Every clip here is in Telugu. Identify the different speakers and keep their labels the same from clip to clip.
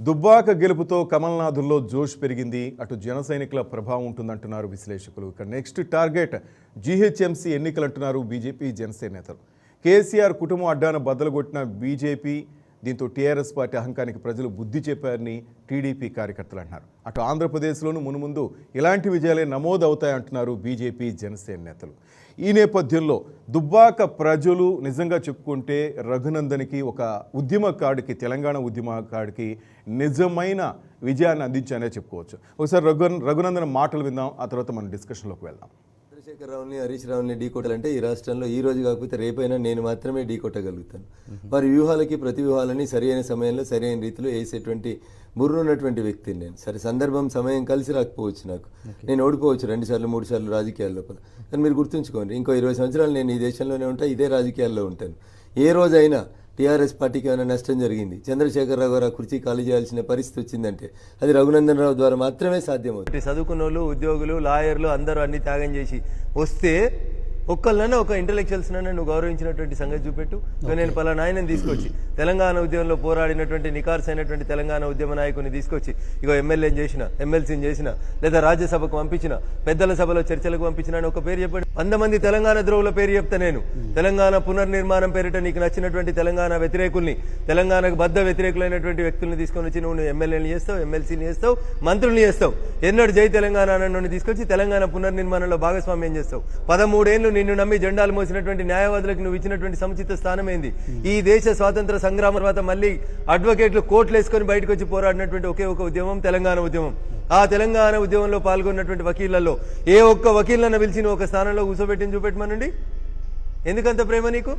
Speaker 1: దుబ్బాక గెలుపుతో కమల్నాథుల్లో జోష్ పెరిగింది. అటు జన సైనికుల ప్రభావం ఉంటుందంటున్నారు విశ్లేషకులు. ఇక నెక్స్ట్ టార్గెట్ జీహెచ్ఎంసీ ఎన్నికలంటున్నారు బీజేపీ జనసేన నేతలు. కేసీఆర్ కుటుంబం అడ్డాన బద్దలుగొట్టిన బీజేపీ, దీంతో టీఆర్ఎస్ పార్టీ అహంకారానికి ప్రజలు బుద్ధి చెప్పారని టీడీపీ కార్యకర్తలు అంటున్నారు. అటు ఆంధ్రప్రదేశ్లోనూ మునుముందు ఇలాంటి విజయాలే నమోదవుతాయంటున్నారు బీజేపీ జనసేన నేతలు. ఈ నేపథ్యంలో దుబ్బాక ప్రజలు నిజంగా చెప్పుకుంటే రఘునందన్కి ఒక ఉద్యమకారుడికి, తెలంగాణ ఉద్యమకారుడికి నిజమైన విజయాన్ని అందించానే చెప్పుకోవచ్చు. ఒకసారి రఘునందన్ మాటలు విందాం, ఆ తర్వాత మనం డిస్కషన్లోకి వెళ్దాం.
Speaker 2: చంద్రశేఖర్ రావుని, హరీష్ రావుని ఢీకొట్టాలంటే ఈ రాష్ట్రంలో ఈ రోజు కాకపోతే రేపైనా నేను మాత్రమే ఢీకొట్టగలుగుతాను. వారి వ్యూహాలకి ప్రతి వ్యూహాలని సరైన సమయంలో సరైన రీతిలో వేసేటువంటి బుర్రున్నటువంటి వ్యక్తిని నేను. సరే, సందర్భం సమయం కలిసి రాకపోవచ్చు, నాకు నేను ఓడిపోవచ్చు 2 సార్లు 3 సార్లు రాజకీయాల లోపల. కానీ మీరు గుర్తుంచుకోండి, ఇంకో 20 సంవత్సరాలు నేను ఈ దేశంలోనే ఉంటాను, ఇదే రాజకీయాల్లో ఉంటాను. ఏ రోజైనా టీఆర్ఎస్ పార్టీకి ఏమైనా నష్టం జరిగింది, చంద్రశేఖర్ రావు గారు కుర్చీ ఖాళీ చేయాల్సిన పరిస్థితి వచ్చిందంటే అది రఘునందన్ రావు ద్వారా మాత్రమే సాధ్యమవుతుంది. చదువుకున్న వాళ్ళు, ఉద్యోగులు, లాయర్లు అందరూ అన్ని త్యాగం చేసి వస్తే ఒక్కళ్ళన్నా ఒక ఇంటలెక్చువల్స్ నువ్వు గౌరవించినటువంటి సంగతి చూపెట్టు. నేను పలానా ఆయనని తీసుకొచ్చి తెలంగాణ ఉద్యమంలో పోరాడినటువంటి నికార్స్ అయినటువంటి తెలంగాణ ఉద్యమ నాయకుని తీసుకొచ్చి ఇగో ఎమ్మెల్యేని చేసిన, ఎమ్మెల్సీని చేసిన, లేదా రాజ్యసభకు పంపించిన, పెద్దల సభలో చర్చలకు పంపించిన అని ఒక పేరు చెప్పండి. 100 మంది తెలంగాణ ద్రోవుల పేరు చెప్తా నేను. తెలంగాణ పునర్నిర్మాణం పేరిట నీకు నచ్చినటువంటి తెలంగాణ వ్యతిరేకుల్ని, తెలంగాణకు బద్ద వ్యతిరేకులైనటువంటి వ్యక్తుల్ని తీసుకొని వచ్చి నువ్వు ఎమ్మెల్యేని చేస్తావు, ఎమ్మెల్సీని చేస్తావు, మంత్రుల్ని చేస్తావు. ఎన్నడు జై తెలంగాణ నుండి తీసుకొచ్చి తెలంగాణ పునర్నిర్మాణంలో భాగస్వామ్యం చేస్తావు. 13 ఏళ్లు నిన్ను నమ్మి జెండాలు మోసినటువంటి న్యాయవాదులకు నువ్వు ఇచ్చినటువంటి సముచిత స్థానం ఏంది? ఈ దేశ స్వాతంత్ర సంగ్రామం తర్వాత మళ్ళీ అడ్వకేట్లు కోట్లు వేసుకొని బయటకు వచ్చి పోరాడినటువంటి ఒకే ఒక ఉద్యమం తెలంగాణ ఉద్యమం. ఆ తెలంగాణ ఉద్యమంలో పాల్గొన్నటువంటి వకీళ్లలో ఏ ఒక్క వకీళ్లను పిలిచి నువ్వు ఒక స్థానంలో కూర్చోబెట్టిని చూపెట్టమనండి. ఎందుకంత ప్రేమ నీకు?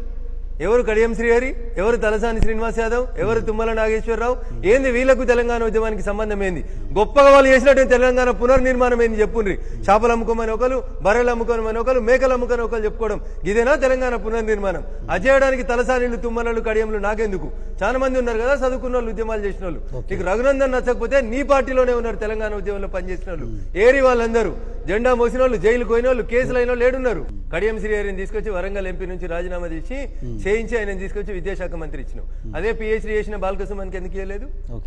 Speaker 2: ఎవరు కడియం శ్రీహరి, ఎవరు తలసాని శ్రీనివాస్ యాదవ్, ఎవరు తుమ్మల నాగేశ్వరరావు? ఏంది వీళ్లకు తెలంగాణ ఉద్యమానికి సంబంధం ఏంది? గొప్పగా వాళ్ళు చేసినటువంటి తెలంగాణ పునర్నిర్మాణం ఏంది చెప్పుండ్రి. చేపలు అమ్ముకోమని ఒకరు, బర్రెలు అమ్ముకోమని ఒకరు, మేకలు అమ్ముకొని ఒకరు చెప్పుకోవడం, ఇదేనా తెలంగాణ పునర్నిర్మాణం? అజేయడానికి తలసానిలు, తుమ్మలలు, కడియంలు నాకెందుకు? చాలా మంది ఉన్నారు కదా చదువుకున్న వాళ్ళు, ఉద్యమాలు చేసిన వాళ్ళు. నీకు రఘునందన్ నచ్చకపోతే నీ పార్టీలోనే ఉన్నారు తెలంగాణ ఉద్యమంలో పనిచేసిన వాళ్ళు. ఏరి వాళ్ళందరూ జెండా మోసిన వాళ్ళు, జైలుకు పోయిన వాళ్ళు, కేసులు అయిన వాళ్ళు ఏడున్నారు. కడియం శ్రీహరిని తీసుకొచ్చి వరంగల్ ఎంపీ నుంచి రాజీనామా చేయించి ఆయన తీసుకొచ్చి విద్యాశాఖ మంత్రి ఇచ్చినావు. అదే పిహెచ్డీ చేసిన బాలకసుమన్కి ఎందుకు ఇవ్వలేదు?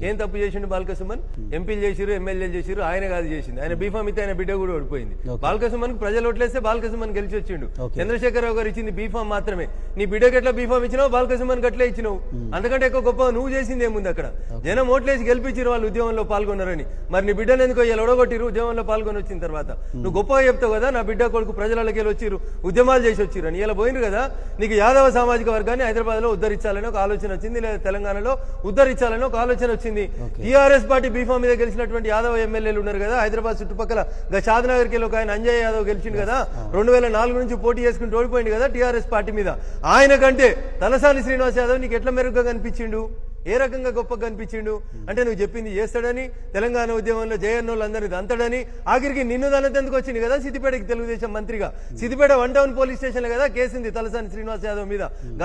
Speaker 2: ఏం తప్పు చేసిండు బాలకసుమన్? ఎంపీలు చేసిరు, ఎమ్మెల్యేలు చేసిరు, ఆయన కాదు చేసింది. ఆయన బీఫామ్ ఇస్తే ఆయన బిడ్డ కూడా ఓడిపోయింది. బాలకసుమన్ ప్రజలు ఓట్లేస్తే బాలకసుమన్ గెలిచి వచ్చిండు. చంద్రశేఖర్ రావు గారు ఇచ్చింది బీఫామ్ మాత్రమే. నీ బిడ్డకి ఎట్లా బీఫామ్ ఇచ్చినావు, బాలకసుమన్ గట్లే ఇచ్చినావు. అంతకంటే ఎక్కువ గొప్ప నువ్వు చేసింది ఏముంది? అక్కడ జనం ఓట్లేసి గెలిపించారు వాళ్ళు ఉద్యమంలో పాల్గొన్నారని. మరి నీ బిడ్డను ఎందుకో ఇలా ఒడగొట్టిరు ఉద్యమంలో పాల్గొని వచ్చిన తర్వాత? నువ్వు గొప్పగా చెప్తావు కదా, నా బిడ్డ కొడుకు ప్రజలకి వచ్చిరు, ఉద్యమాలు చేసి వచ్చిరు అని. ఇలా పోయినరు కదా. నీకు యాదవ సామాజిక వర్గాన్ని హైదరాబాద్ లో ఉద్ధరించాలని ఒక ఆలోచన వచ్చింది, లేదా తెలంగాణలో ఉద్ధరించాలని ఒక ఆలోచన వచ్చింది. టీఆర్ఎస్ పార్టీ బీఫామ్ మీద గెలిచినటువంటి యాదవ్ ఎమ్మెల్యేలు ఉన్నారు కదా హైదరాబాద్ చుట్టుపక్కల. షాద్నగర్కి ఒక ఆయన అంజయ్ యాదవ్ గెలిచిండు కదా, 2004 నుంచి పోటీ చేసుకుని ఓడిపోయింది కదా టీఆర్ఎస్ పార్టీ మీద. ఆయన కంటే తలసాని శ్రీనివాస్ యాదవ్ నీకు ఎట్లా మెరుగ్గా కనిపించిండు? ఏ రకంగా గొప్పగా కనిపించిండు? అంటే నువ్వు చెప్పింది చేస్తాడని, తెలంగాణ ఉద్యమంలో జయన్నోళ్ళందరినీ దంతడని, ఆఖరికి నిన్ను దన్నతెందుకు వచ్చింది కదా సిద్దిపేటకి తెలుగుదేశం మంత్రిగా. సిద్దిపేట 1 టౌన్ పోలీస్ స్టేషన్ కదా కేసింది తలసాని శ్రీనివాస్ యాదవ్ మీద.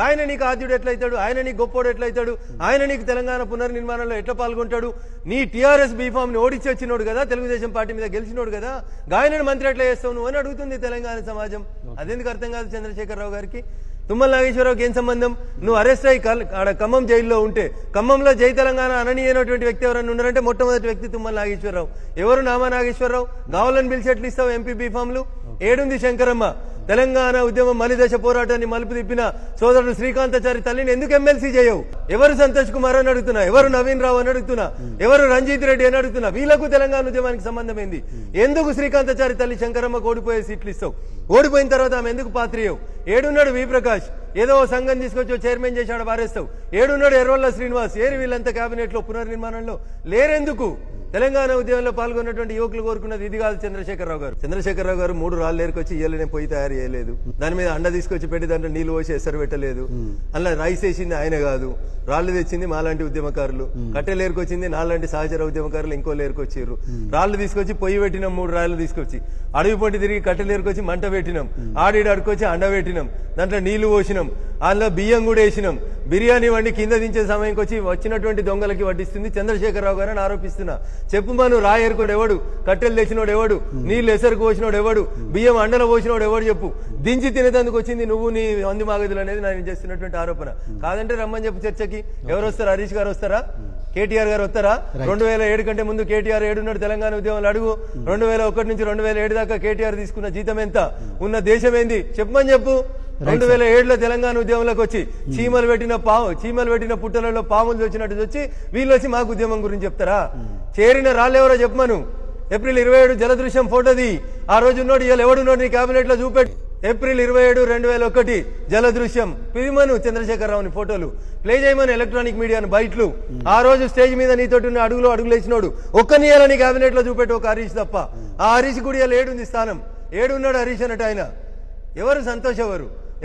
Speaker 2: ఆయన నీకు ఆద్యుడు ఎట్లయితాడు? ఆయన నీకు గొప్పోడు ఎట్లయితాడు? ఆయన నీకు తెలంగాణ పునర్నిర్మాణంలో ఎట్లా పాల్గొంటాడు? నీ టీఆర్ఎస్ బీఫామ్ ని ఓడించి వచ్చినోడు కదా, తెలుగుదేశం పార్టీ మీద గెలిచినోడు కదా, గాయనని మంత్రి ఎట్లా చేస్తావు నువ్వు అని అడుగుతుంది తెలంగాణ సమాజం. అదెందుకు అర్థం కాదు చంద్రశేఖర్ రావు గారికి? తుమ్మల నాగేశ్వరరావుకి ఏం సంబంధం? నువ్వు అరెస్ట్ అయ్యి ఆడ ఖమ్మం జైల్లో ఉంటే, ఖమ్మంలో జై తెలంగాణ అననీయనటువంటి వ్యక్తి ఎవరైనా ఉన్నారంటే మొట్టమొదటి వ్యక్తి తుమ్మల నాగేశ్వరరావు. ఎవరు నామా నాగేశ్వరరావు? గావులను పిలిచి ఎట్లు ఇస్తావు ఎంపీ బీఫామ్లు? ఏడుంది శంకరమ్మ? తెలంగాణ ఉద్యమం మలిదశ పోరాటాన్ని మలుపు తిప్పిన సోదరుడు శ్రీకాంతాచారి తల్లిని ఎందుకు ఎమ్మెల్సీ చేయవు? ఎవరు సంతోష్ కుమార్ అని అడుగుతున్నా, ఎవరు నవీన్ రావు అని అడుగుతున్నా, ఎవరు రంజిత్ రెడ్డి అని అడుగుతున్నా. వీళ్లకు తెలంగాణ ఉద్యమానికి సంబంధం ఏంది? ఎందుకు శ్రీకాంతాచారి తల్లి శంకరమ్మకు ఓడిపోయే సీట్లు ఇస్తావు? ఓడిపోయిన తర్వాత ఆమె ఎందుకు పాత్రియవు? ఏడున్నాడు వి ప్రకాష్? ఏదో సంఘం తీసుకొచ్చి చైర్మన్ చేశాడు, బారేస్తావు. ఏడున్నాడు ఎర్రవల్ల శ్రీనివాస్? ఏరి వీళ్ళంతా కేబినెట్ లో పునర్నిర్మాణంలో లేరెందుకు? తెలంగాణ ఉద్యమంలో పాల్గొన్నటువంటి యువకులు కోరుకున్నది ఇది కాదు చంద్రశేఖర్ రావు గారు. చంద్రశేఖర్ రావు గారు 3 రాళ్ళు ఏరుకొచ్చి ఇయ్యలనే పొయ్యి తయారు చేయలేదు, దాని మీద అండ తీసుకొచ్చి పెట్టి దాంట్లో నీళ్లు పోసి ఎసరు పెట్టలేదు. అలా రైస్ వేసింది ఆయన కాదు, రాళ్లు తెచ్చింది మాలాంటి ఉద్యమకారులు. కట్టెలు ఏరుకొచ్చింది నాలాంటి సహచర ఉద్యమకారులు ఇంకో ఏరుకొచ్చారు. రాళ్లు తీసుకొచ్చి పొయ్యి పెట్టినాం, 3 రాళ్ళు తీసుకొచ్చి అడవి పొంటి తిరిగి కట్టెలు ఏరుకొచ్చి మంట పెట్టినాం, ఆడిడు అడుకొచ్చి అండ పెట్టినాం, దాంట్లో నీళ్లు పోసినాం, అందులో బియ్యం కూడా వేసినాం. బిర్యానీ వండి కింద దించే సమయంకి వచ్చి వచ్చినటువంటి దొంగలకి వడ్డిస్తుంది చంద్రశేఖర్ రావు గారని ఆరోపిస్తున్నా. చెప్పుమాను రాయేరుకోడు ఎవడు, కట్టెలు తెచ్చినోడు ఎవడు, నీళ్లు ఎసరుకు పోసినోడు ఎవడు, బియ్యం అండలో పోసినోడు ఎవడు చెప్పు. దించి తినేందుకు వచ్చింది నువ్వు, నీ మంది మాగదులు అనేది నేను చేస్తున్నటువంటి ఆరోపణ. కాదంటే రమ్మని చెప్పు చర్చకి. ఎవరు వస్తారు? హరీష్ గారు వస్తారా?
Speaker 3: కేటీఆర్ గారు వస్తారా? 2007 కంటే ముందు కేటీఆర్ ఏడున్నాడు తెలంగాణ ఉద్యమంలో అడుగు. 2001 నుంచి 2007 దాకా కేటీఆర్ తీసుకున్న జీతం ఎంత, ఉన్న దేశం ఏంది చెప్పమని చెప్పు. 2007లో తెలంగాణ ఉద్యమంలోకి వచ్చి చీమలు పెట్టిన పుట్టలలో పాములు వచ్చినట్టు వచ్చి వీళ్ళు వచ్చి మాకు ఉద్యమం గురించి చెప్తారా? చేరిన రాళ్ళెవరో చెప్పమను. ఏప్రిల్ 27 జలదృశ్యం ఫోటోది. ఆ రోజు ఉన్నోడు ఇవాళ ఎవడున్నాడు నీ కేబినెట్ లో చూపెట్టు. ఏప్రిల్ 27, 2001 జలదృశ్యం పిలిమను చంద్రశేఖరరావుని ఫోటోలు ప్లే చేయమని ఎలక్ట్రానిక్ మీడియాను బయట్లు. ఆ రోజు స్టేజ్ మీద నీతోటి ఉన్న అడుగులేసినోడు ఒక్కనియాల నీ కేబినెట్ లో చూపెట్టు, ఒక హరీష్ తప్ప. ఆ హరీష్ గుడి ఏడుంది స్థానం, ఏడున్నాడు హరీష్ అన్నట్టు ఆయన. ఎవరు సంతోష్,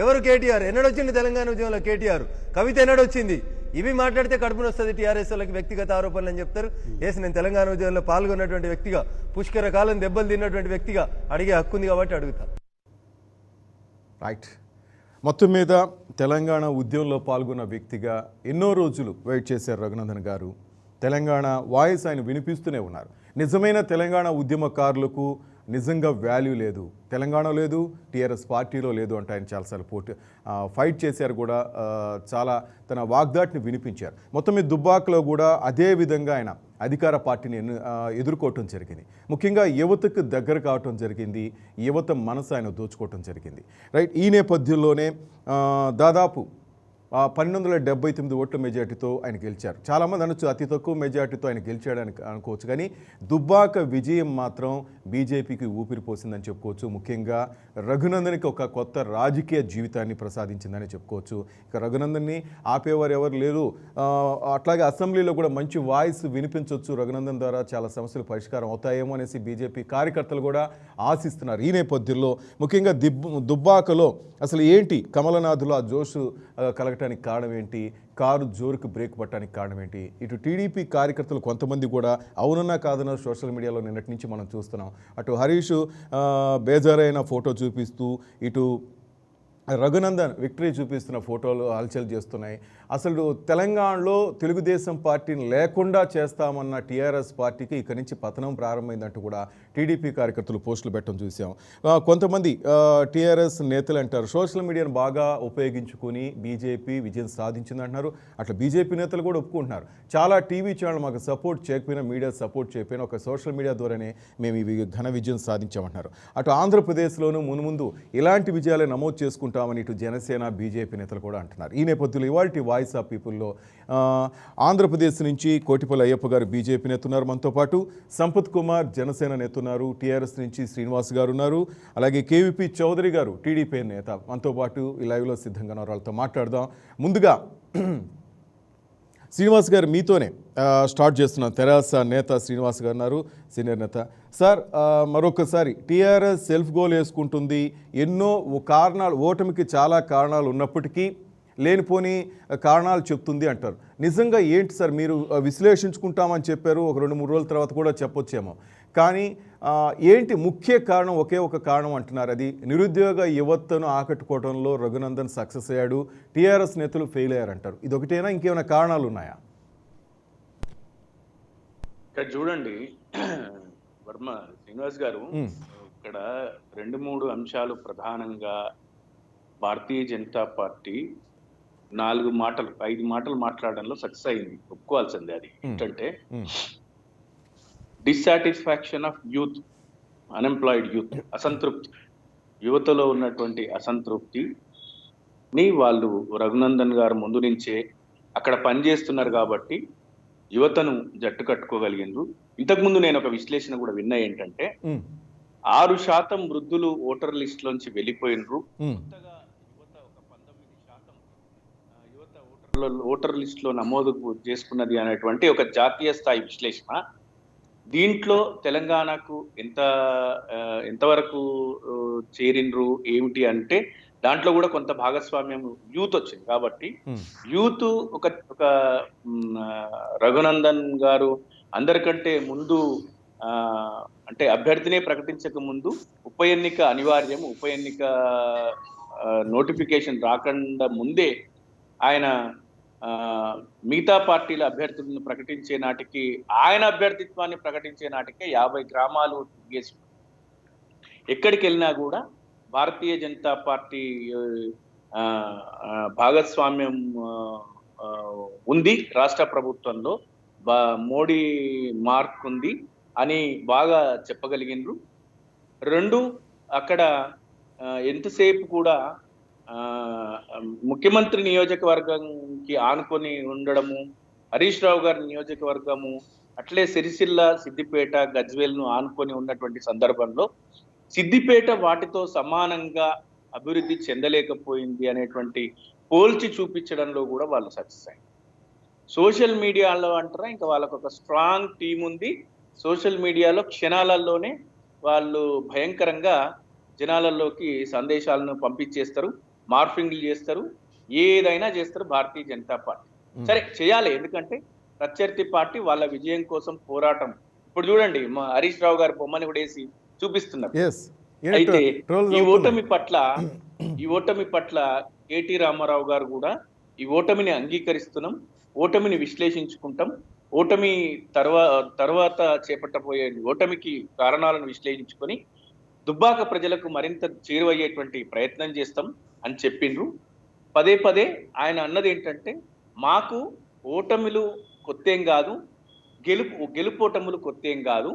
Speaker 3: ఎవరు కేటీఆర్? ఎన్నడొచ్చింది తెలంగాణ ఉద్యమంలో కేటీఆర్? కవిత ఎన్నడొచ్చింది? ఇవి మాట్లాడితే కడుపున వస్తుంది టీఆర్ఎస్ వాళ్ళకి, వ్యక్తిగత ఆరోపణలు అని చెప్తారు. నేను తెలంగాణ ఉద్యమంలో పాల్గొన్నటువంటి వ్యక్తిగా, పుష్కర కాలం దెబ్బలు తిన్నటువంటి వ్యక్తిగా అడిగే హక్కు ఉంది కాబట్టి అడుగుతా.
Speaker 1: రైట్. మొత్తం మీద తెలంగాణ ఉద్యమంలో పాల్గొన్న వ్యక్తిగా ఎన్నో రోజులు వెయిట్ చేశారు రఘునందన్ గారు. తెలంగాణ వాయిస్ ఆయన వినిపిస్తూనే ఉన్నారు. నిజమైన తెలంగాణ ఉద్యమకారులకు నిజంగా వాల్యూ లేదు, తెలంగాణ లేదు, టీఆర్ఎస్ పార్టీలో లేదు అంటే ఆయన చాలాసార్లు ఫైట్ చేశారు కూడా. చాలా తన వాగ్దాటిని వినిపించారు. మొత్తం మీద దుబ్బాకలో కూడా అదే విధంగా ఆయన అధికార పార్టీని ఎదుర్కోవటం జరిగింది. ముఖ్యంగా యువతకు దగ్గర కావటం జరిగింది, యువత మనసు ఆయన దోచుకోవటం జరిగింది. రైట్. ఈ నేపథ్యంలోనే దాదాపు 1279 ఓట్ల మెజార్టీతో ఆయన గెలిచారు. చాలామంది అనొచ్చు అతి తక్కువ మెజార్టీతో ఆయన గెలిచాడని అనుకోవచ్చు, కానీ దుబ్బాక విజయం మాత్రం బీజేపీకి ఊపిరిపోసిందని చెప్పుకోవచ్చు. ముఖ్యంగా రఘునందన్కి ఒక కొత్త రాజకీయ జీవితాన్ని ప్రసాదించిందని చెప్పుకోవచ్చు. ఇక రఘునందన్ని ఆపేవారు ఎవరు లేరు. అట్లాగే అసెంబ్లీలో కూడా మంచి వాయిస్ వినిపించవచ్చు, రఘునందన్ ద్వారా చాలా సమస్యలు పరిష్కారం అవుతాయేమో అనేసి బీజేపీ కార్యకర్తలు కూడా ఆశిస్తున్నారు. ఈ నేపథ్యంలో ముఖ్యంగా దుబ్బాకలో అసలు ఏంటి కమలనాథులో ఆ జోషు కలగటానికి కారణం ఏంటి, కారు జోరుకు బ్రేక్ పట్టడానికి కారణం ఏంటి? ఇటు టీడీపీ కార్యకర్తలు కొంతమంది కూడా అవునన్నా కాదన్నా సోషల్ మీడియాలో నిన్నటి నుంచి మనం చూస్తున్నాం. అటు హరీష్ బేజారైన ఫోటో చూపిస్తూ, ఇటు రఘునందన్ విక్టరీ చూపిస్తున్న ఫోటోలు హల్చల్ చేస్తున్నాయి. అసలు తెలంగాణలో తెలుగుదేశం పార్టీని లేకుండా చేస్తామన్న టీఆర్ఎస్ పార్టీకి ఇక్కడి నుంచి పతనం ప్రారంభమైందంటూ కూడా టీడీపీ కార్యకర్తలు పోస్టులు పెట్టడం చూసాం. కొంతమంది టీఆర్ఎస్ నేతలు అంటారు సోషల్ మీడియాను బాగా ఉపయోగించుకుని బీజేపీ విజయం సాధించిందంటున్నారు. అట్లా బీజేపీ నేతలు కూడా ఒప్పుకుంటున్నారు. చాలా టీవీ ఛానల్ మాకు సపోర్ట్ చేయకపోయినా, మీడియా సపోర్ట్ చేయకపోయినా ఒక సోషల్ మీడియా ద్వారానే మేము ఇవి ఘన విజయం సాధించామంటున్నారు. అటు ఆంధ్రప్రదేశ్లోనూ మున్ముందు ఇలాంటి విజయాలే నమోదు చేసుకుంటామని ఇటు జనసేన బీజేపీ నేతలు కూడా అంటున్నారు. ఈ నేపథ్యంలో ఇవాల్టి వాయిస్ ఆఫ్ పీపుల్లో ఆంధ్రప్రదేశ్ నుంచి కోటిపల్లి అయ్యప్ప గారు బీజేపీ నేత ఉన్నారు, మనతో పాటు సంపత్ కుమార్ జనసేన నేత ఉన్నారు, టీఆర్ఎస్ నుంచి శ్రీనివాస్ గారు ఉన్నారు, అలాగే కేవీపీ చౌదరి గారు టీడీపీ నేత మనతో పాటు ఈ లైవ్లో సిద్ధంగా ఉన్నారు. వాళ్ళతో మాట్లాడదాం. ముందుగా శ్రీనివాస్ గారు మీతోనే స్టార్ట్ చేస్తున్నాం. తెరాస నేత శ్రీనివాస్ గారు ఉన్నారు, సీనియర్ నేత. సార్, మరొకసారి టీఆర్ఎస్ సెల్ఫ్ గోల్ వేసుకుంటుంది. ఎన్నో కారణాలు, ఓటమికి చాలా కారణాలు ఉన్నప్పటికీ లేనిపోని కారణాలు చెప్తుంది అంటారు. నిజంగా ఏంటి సార్? మీరు విశ్లేషించుకుంటామని చెప్పారు, ఒక 2-3 రోజుల తర్వాత కూడా చెప్పొచ్చేమో, కానీ ఏంటి ముఖ్య కారణం? ఒకే ఒక కారణం అంటున్నారు, అది నిరుద్యోగ యువతను ఆకట్టుకోవడంలో రఘునందన్ సక్సెస్ అయ్యాడు, టీఆర్ఎస్ నేతలు ఫెయిల్ అయ్యారంటారు. ఇది ఒకటేనా, ఇంకేమైనా కారణాలు ఉన్నాయా?
Speaker 4: ఇక్కడ చూడండి వర్మ శ్రీనివాస్ గారు, ఇక్కడ 2-3 అంశాలు ప్రధానంగా భారతీయ జనతా పార్టీ 4 మాటలు 5 మాటలు మాట్లాడడంలో సక్సెస్ అయింది, ఒప్పుకోవాల్సిందే. అది ఏంటంటే dissatisfaction of youth, unemployed youth, అసంతృప్తి, యువతలో ఉన్నటువంటి అసంతృప్తిని వాళ్ళు రఘునందన్ గారు ముందు నుంచే అక్కడ పనిచేస్తున్నారు కాబట్టి యువతను జట్టు కట్టుకోగలిగిండ్రు. ఇంతకుముందు నేను ఒక విశ్లేషణ కూడా విన్నా, ఏంటంటే 6% వృద్ధులు ఓటర్ లిస్ట్ లోంచి వెళ్ళిపోయినరు. కొత్తగా యువత ఒక 19% యువత ఓటర్ లిస్ట్ లో నమోదు చేసుకున్నది అనేటువంటి ఒక జాతీయ స్థాయి విశ్లేషణ. దీంట్లో తెలంగాణకు ఎంతవరకు చేరినరు ఏమిటి అంటే దాంట్లో కూడా కొంత భాగస్వామ్యం యూత్ వచ్చింది. కాబట్టి యూత్ ఒక రఘునందన్ గారు అందరికంటే ముందు అంటే అభ్యర్థినే ప్రకటించక ముందు ఉప ఎన్నిక అనివార్యం, ఉప ఎన్నిక నోటిఫికేషన్ రాకుండా ముందే ఆయన మిగతా పార్టీల అభ్యర్థులను ప్రకటించే నాటికి, ఆయన అభ్యర్థిత్వాన్ని ప్రకటించే నాటికే 50 గ్రామాలు తిరిగేసి ఎక్కడికి వెళ్ళినా కూడా భారతీయ జనతా పార్టీ భాగస్వామ్యం ఉంది రాష్ట్ర ప్రభుత్వంలో. మోడీ మార్క్ ఉంది అని బాగా చెప్పగలిగినరు. రెండు, అక్కడ ఎంతసేపు కూడా ముఖ్యమంత్రి నియోజకవర్గంకి ఆనుకొని ఉండడము, హరీష్ రావు గారి నియోజకవర్గము, అట్లే సిరిసిల్ల, సిద్దిపేట, గజ్వేల్ను ఆనుకొని ఉన్నటువంటి సందర్భంలో సిద్దిపేట వాటితో సమానంగా అభివృద్ధి చెందలేకపోయింది అనేటువంటి పోల్చి చూపించడంలో కూడా వాళ్ళు సక్సెస్ అయ్యారు. సోషల్ మీడియాలో అంటారా, ఇంకా వాళ్ళకు ఒక స్ట్రాంగ్ టీం ఉంది. సోషల్ మీడియాలో క్షణాలలోనే వాళ్ళు భయంకరంగా జనాలలోకి సందేశాలను పంపించేస్తారు, మార్ఫింగ్లు చేస్తారు, ఏదైనా చేస్తారు భారతీయ జనతా పార్టీ. సరే చేయాలి, ఎందుకంటే ప్రత్యర్థి పార్టీ వాళ్ళ విజయం కోసం పోరాటం. ఇప్పుడు చూడండి, మా హరీష్ రావు గారి బొమ్మని కూడా వేసి చూపిస్తున్నారు. అయితే ఈ ఓటమి పట్ల కేటీ రామారావు గారు కూడా ఈ ఓటమిని అంగీకరిస్తున్నాం, ఓటమిని విశ్లేషించుకుంటాం, ఓటమి తర్వాత చేపట్టబోయే ఓటమికి కారణాలను విశ్లేషించుకొని దుబ్బాక ప్రజలకు మరింత చేరువయ్యేటువంటి ప్రయత్నం చేస్తాం అని చెప్పిండ్రు. పదే పదే ఆయన అన్నది ఏంటంటే, మాకు ఓటమిలు కొత్తేం కాదు, గెలుపోటములు కొత్తేం కాదు,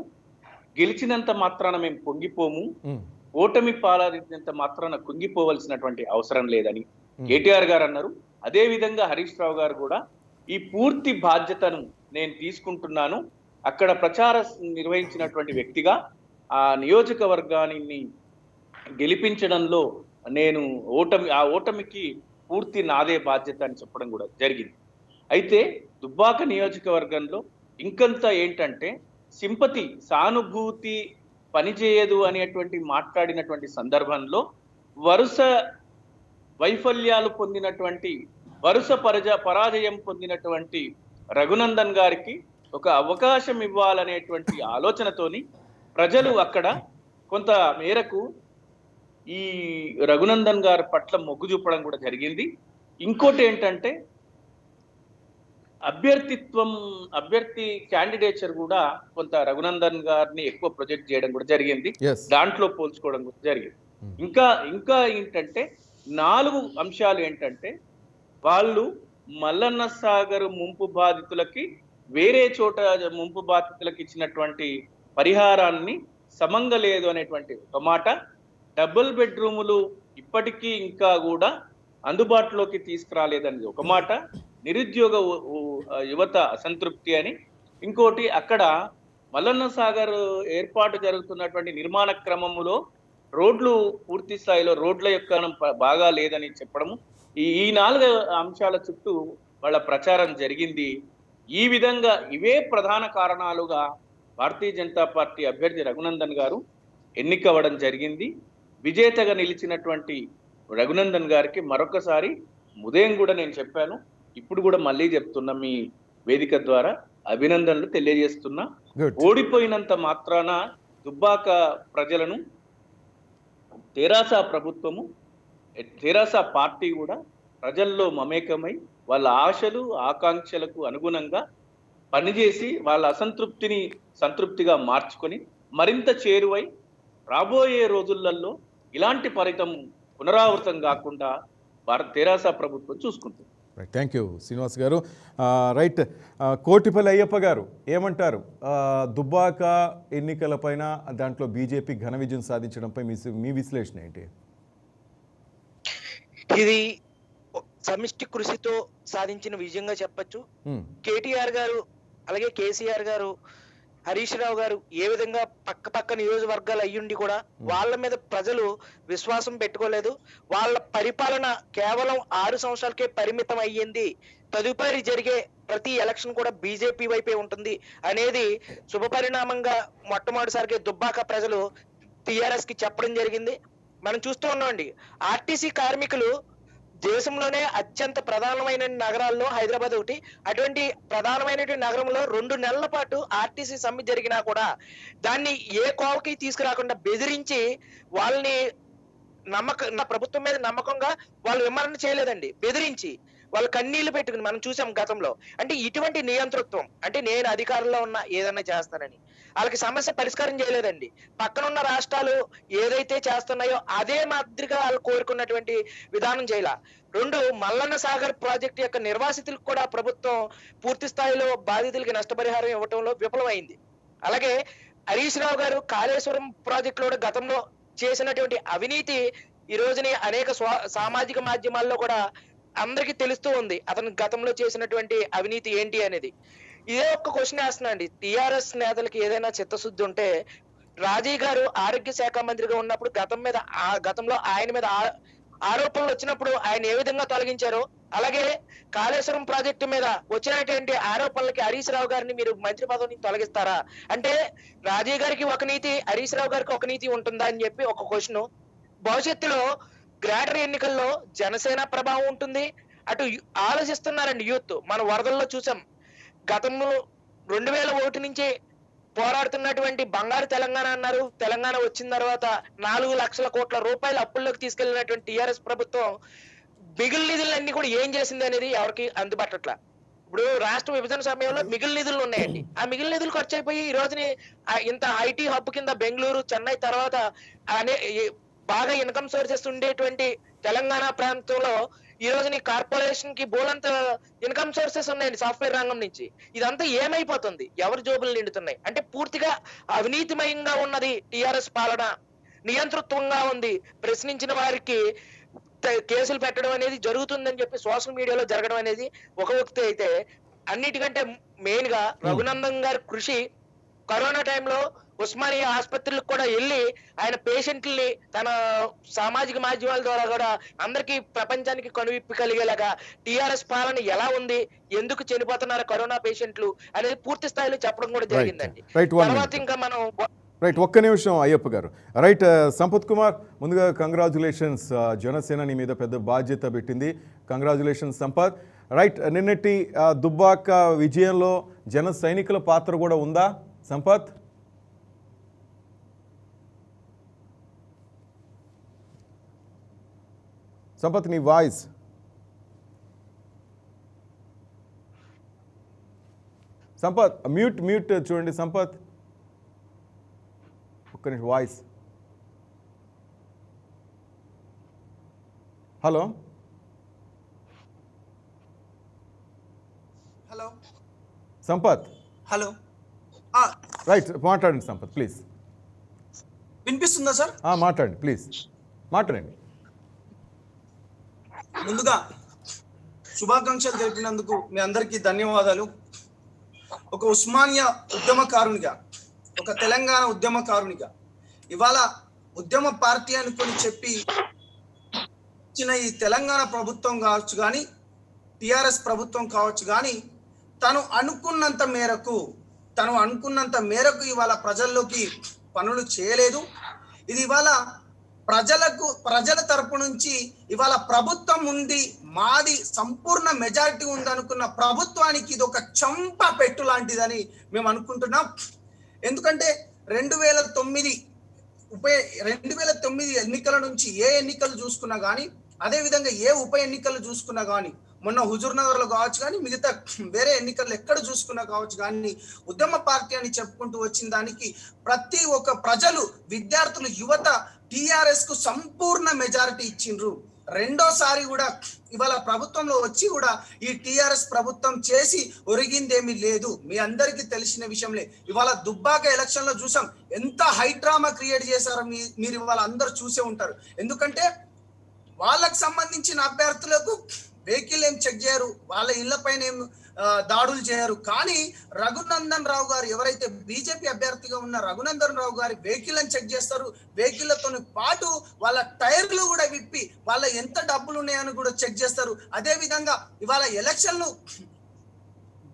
Speaker 4: గెలిచినంత మాత్రాన మేము పొంగిపోము, ఓటమి పాలనంత మాత్రాన కుంగిపోవలసినటువంటి అవసరం లేదని కేటీఆర్ గారు అన్నారు. అదే విధంగా హరీష్ రావు గారు కూడా ఈ పూర్తి బాధ్యతను నేను తీసుకుంటున్నాను, అక్కడ ప్రచారం నిర్వహించినటువంటి వ్యక్తిగా ఆ నియోజకవర్గాన్ని గెలిపించడంలో నేను ఆ ఓటమికి పూర్తి నాదే బాధ్యత అని చెప్పడం కూడా జరిగింది. అయితే దుబ్బాక నియోజకవర్గంలో ఇంకంత ఏంటంటే, సింపతి, సానుభూతి పనిచేయదు అనేటువంటి మాట్లాడినటువంటి సందర్భంలో వరుస వైఫల్యాలు పొందినటువంటి, వరుస పరాజయం పొందినటువంటి రఘునందన్ గారికి ఒక అవకాశం ఇవ్వాలనేటువంటి ఆలోచనతోని ప్రజలు అక్కడ కొంత మేరకు ఈ రఘునందన్ గారి పట్ల మొగ్గు చూపడం కూడా జరిగింది. ఇంకోటి ఏంటంటే, అభ్యర్థి క్యాండిడేచర్ కూడా కొంత రఘునందన్ గారిని ఎక్కువ ప్రొజెక్ట్ చేయడం కూడా జరిగింది, దాంట్లో పోల్చుకోవడం కూడా జరిగింది. ఇంకా ఏంటంటే 4 అంశాలు ఏంటంటే, వాళ్ళు మల్లన్న సాగర్ ముంపు బాధితులకి వేరే చోట ముంపు బాధితులకు ఇచ్చినటువంటి పరిహారాన్ని సమంగా లేదు అనేటువంటి ఒక మాట, డబుల్ బెడ్రూములు ఇప్పటికీ ఇంకా కూడా అందుబాటులోకి తీసుకురాలేదని ఒక మాట, నిరుద్యోగ యువత అసంతృప్తి అని, ఇంకోటి అక్కడ మల్లన్న సాగర్ ఏర్పాటు జరుగుతున్నటువంటి నిర్మాణ క్రమములో రోడ్లు పూర్తి స్థాయిలో రోడ్ల యొక్క బాగా లేదని చెప్పడము, ఈ 4 అంశాల చుట్టూ వాళ్ళ ప్రచారం జరిగింది. ఈ విధంగా ఇవే ప్రధాన కారణాలుగా భారతీయ జనతా పార్టీ అభ్యర్థి రఘునందన్ గారు ఎన్నికవ్వడం జరిగింది. విజేతగా నిలిచినటువంటి రఘునందన్ గారికి మరొకసారి ఉదయం కూడా నేను చెప్పాను, ఇప్పుడు కూడా మళ్ళీ చెప్తున్నా, మీ వేదిక ద్వారా అభినందనలు తెలియజేస్తున్నా. ఓడిపోయినంత మాత్రాన దుబ్బాక ప్రజలను తెరాస ప్రభుత్వము, తెరాస పార్టీ కూడా ప్రజల్లో మమేకమై వాళ్ళ ఆశలు ఆకాంక్షలకు అనుగుణంగా పనిచేసి వాళ్ళ అసంతృప్తిని సంతృప్తిగా మార్చుకొని మరింత చేరువై రాబోయే రోజులలో ఇలాంటి ఫలితం పునరావృతం కాకుండా తెరాస ప్రభుత్వం చూసుకుంటుంది.
Speaker 1: థ్యాంక్ యూ శ్రీనివాస్ గారు. రైట్, కోటిపల్లి అయ్యప్ప గారు ఏమంటారు? దుబ్బాక ఎన్నికల పైన, దాంట్లో బీజేపీ ఘన విజయం సాధించడంపై మీ విశ్లేషణ ఏంటి?
Speaker 5: ఇది సమిష్టి కృషితో సాధించిన విజయంగా చెప్పొచ్చు. కేటీఆర్ గారు అలాగే కేసీఆర్ గారు, హరీష్ రావు గారు ఏ విధంగా పక్క నియోజకవర్గాలు అయ్యుండి కూడా వాళ్ళ మీద ప్రజలు విశ్వాసం పెట్టుకోలేదు. వాళ్ళ పరిపాలన కేవలం 6 సంవత్సరాలకే పరిమితం అయ్యింది, తదుపరి జరిగే ప్రతి ఎలక్షన్ కూడా బీజేపీ వైపే ఉంటుంది అనేది శుభపరిణామంగా మొట్టమొదటిసారిగా దుబ్బాక ప్రజలు టిఆర్ఎస్ కి చెప్పడం జరిగింది. మనం చూస్తూ ఉన్నామండి, ఆర్టీసీ కార్మికులు దేశంలోనే అత్యంత ప్రధానమైన నగరాల్లో హైదరాబాద్ ఒకటి. అటువంటి ప్రధానమైనటువంటి నగరంలో 2 నెలల పాటు ఆర్టీసీ సమ్మె జరిగినా కూడా దాన్ని ఏ కోవకి తీసుకురాకుండా బెదిరించి వాళ్ళని ప్రభుత్వం మీద నమ్మకంగా వాళ్ళు విమరణ చేయలేదండి. బెదిరించి వాళ్ళు కన్నీళ్లు పెట్టుకుని మనం చూసాం గతంలో. అంటే ఇటువంటి నియంతృత్వం, అంటే నేను అధికారంలో ఉన్నా ఏదన్నా చేస్తానని, వాళ్ళకి సమస్య పరిష్కారం చేయలేదండి. పక్కనున్న రాష్ట్రాలు ఏదైతే చేస్తున్నాయో అదే మాదిరిగా వాళ్ళు కోరుకున్నటువంటి విధానం చేయాల. 2, మల్లన్న సాగర్ ప్రాజెక్టు యొక్క నిర్వాసితులకు కూడా ప్రభుత్వం పూర్తి స్థాయిలో బాధితులకి నష్టపరిహారం ఇవ్వటంలో విఫలమైంది. అలాగే హరీష్ రావు గారు కాళేశ్వరం ప్రాజెక్టులో కూడా గతంలో చేసినటువంటి అవినీతి ఈ రోజుని అనేక సామాజిక మాధ్యమాల్లో కూడా అందరికీ తెలుస్తూ ఉంది, అతను గతంలో చేసినటువంటి అవినీతి ఏంటి అనేది. ఇదే ఒక్క క్వశ్చన్ వేస్తున్నా అండి, టిఆర్ఎస్ నేతలకి ఏదైనా చిత్తశుద్ధి ఉంటే రాజీ గారు ఆరోగ్య శాఖ మంత్రిగా ఉన్నప్పుడు గతంలో ఆయన మీద ఆరోపణలు వచ్చినప్పుడు ఆయన ఏ విధంగా తొలగించారో, అలాగే కాళేశ్వరం ప్రాజెక్టు మీద వచ్చినటువంటి ఆరోపణలకి హరీష్ రావు గారిని మీరు మంత్రి పదవి నుంచి తొలగిస్తారా? అంటే రాజీ గారికి ఒక నీతి, హరీష్ రావు గారికి ఒక నీతి ఉంటుందా అని చెప్పి ఒక క్వశ్చన్. భవిష్యత్తులో గ్రేటర్ ఎన్నికల్లో జనసేన ప్రభావం ఉంటుంది, అటు ఆలోచిస్తున్నారండి యూత్. మన వరదల్లో చూసాం, గతంలో 2001 నుంచి పోరాడుతున్నటువంటి బంగారు తెలంగాణ అన్నారు. తెలంగాణ వచ్చిన తర్వాత 4 లక్షల కోట్ల రూపాయలు అప్పుల్లోకి తీసుకెళ్లినటువంటి టిఆర్ఎస్ ప్రభుత్వం మిగిలిన నిధులన్నీ కూడా ఏం చేసింది అనేది ఎవరికి అందుబాటుట్ల. ఇప్పుడు రాష్ట్ర విభజన సమయంలో మిగిలిన నిధులు ఉన్నాయండి, ఆ మిగిలిన నిధులు ఖర్చు అయిపోయి ఈ రోజుని ఇంత ఐటీ హబ్ కింద బెంగళూరు, చెన్నై తర్వాత బాగా ఇన్కమ్ సోర్సెస్ ఉండేటువంటి తెలంగాణ ప్రాంతంలో ఈ రోజుని కార్పొరేషన్ కి బోలంత ఇన్కమ్ సోర్సెస్ ఉన్నాయండి సాఫ్ట్వేర్ రంగం నుంచి. ఇదంతా ఏమైపోతుంది? ఎవరి జోబులు నిండుతున్నాయి? అంటే పూర్తిగా అవినీతిమయంగా ఉన్నది టిఆర్ఎస్ పాలన, నియంతృత్వంగా ఉంది. ప్రశ్నించిన వారికి కేసులు పెట్టడం అనేది జరుగుతుందని చెప్పి సోషల్ మీడియాలో జరగడం అనేది ఒక వ్యక్తి అయితే, అన్నిటికంటే మెయిన్ గా రఘునందన్ గారి కృషి. కరోనా టైంలో ఉస్మానియా ఆసుపత్రులకు కూడా వెళ్ళి ఆయన పేషెంట్లని తన సామాజిక మాధ్యమాల ద్వారా కూడా అందరికీ ప్రపంచానికి కనువిప్పి కలిగేలాగా టిఆర్ఎస్ పాలన ఎలా ఉంది, ఎందుకు చనిపోతున్నారు కరోనా పేషెంట్లు అనేది పూర్తి స్థాయిలో చెప్పడం కూడా జరిగిందండి. తర్వాత ఇంకా మనం
Speaker 1: ఒక్క నిమిషం అయ్యప్ప గారు. సంపత్ కుమార్, ముందుగా కంగ్రాచులేషన్స్, జనసేన నీ మీద పెద్ద బాధ్యత పెట్టింది. కంగ్రాచులేషన్స్ సంపత్. నిన్నటి దుబ్బాక విజయంలో జన సైనికుల పాత్ర కూడా ఉందా సంపత్? సంపత్ నీ వాయిస్. సంపత్ మ్యూట్ చూడండి సంపత్, ఒక్క నిమిషం voice. Hello
Speaker 6: hello
Speaker 1: Sampath.
Speaker 6: Hello
Speaker 1: మాట్లాడండి సంపత్ ప్లీజ్.
Speaker 6: వినిపిస్తుందా సార్?
Speaker 1: మాట్లాడండి ప్లీజ్, మాట్లాడండి.
Speaker 6: ముందుగా శుభాకాంక్షలు తెలిపినందుకు మీ అందరికీ ధన్యవాదాలు. ఒక ఉస్మానియా ఉద్యమకారునిగా, ఒక తెలంగాణ ఉద్యమకారునిగా, ఇవాళ ఉద్యమ పార్టీ అనుకొని చెప్పి ఇచ్చిన ఈ తెలంగాణ ప్రభుత్వం కావచ్చు కానీ, టిఆర్ఎస్ ప్రభుత్వం కావచ్చు కానీ, తను అనుకున్నంత మేరకు ఇవాళ ప్రజల్లోకి పనులు చేయలేదు. ఇది ఇవాళ ప్రజల తరపు నుంచి ఇవాళ ప్రభుత్వం ఉంది, మాది సంపూర్ణ మెజారిటీ ఉంది అనుకున్న ప్రభుత్వానికి ఇది ఒక చంప పెట్టు లాంటిదని మేము అనుకుంటున్నాం. ఎందుకంటే 2009 ఎన్నికల నుంచి ఏ ఎన్నికలు చూసుకున్నా కానీ, అదే విధంగా ఏ ఉప ఎన్నికలు చూసుకున్నా కానీ, మొన్న హుజూర్ నగర్ లో కావచ్చు కానీ, మిగతా వేరే ఎన్నికలు ఎక్కడ చూసుకున్నా కావచ్చు కానీ, ఉద్యమ పార్టీ అని చెప్పుకుంటూ వచ్చిన దానికి ప్రతి ఒక్క ప్రజలు, విద్యార్థులు, యువత టిఆర్ఎస్ కు సంపూర్ణ మెజారిటీ ఇచ్చిండ్రు. రెండోసారి కూడా ఇవాళ ప్రభుత్వంలో వచ్చి కూడా ఈ టిఆర్ఎస్ ప్రభుత్వం చేసి ఒరిగిందేమీ లేదు. మీ అందరికీ తెలిసిన విషయంలే. ఇవాళ దుబ్బాక ఎలక్షన్ లో చూసాం ఎంత హై డ్రామా క్రియేట్ చేశారో మీరు ఇవాళ అందరు చూసే ఉంటారు. ఎందుకంటే వాళ్ళకు సంబంధించిన అభ్యర్థులకు వెహికల్ ఏం చెక్ చేయరు, వాళ్ళ ఇళ్ల పైన ఏం దాడులు చేయరు. కానీ రఘునందన్ రావు గారు, ఎవరైతే బీజేపీ అభ్యర్థిగా ఉన్న రఘునందన్ రావు గారి వెహికల్ అని చెక్ చేస్తారు. వెహికల్లతో పాటు వాళ్ళ టైర్లు కూడా విప్పి వాళ్ళ ఎంత డబ్బులు ఉన్నాయని కూడా చెక్ చేస్తారు. అదే విధంగా ఇవాళ ఎలక్షన్లు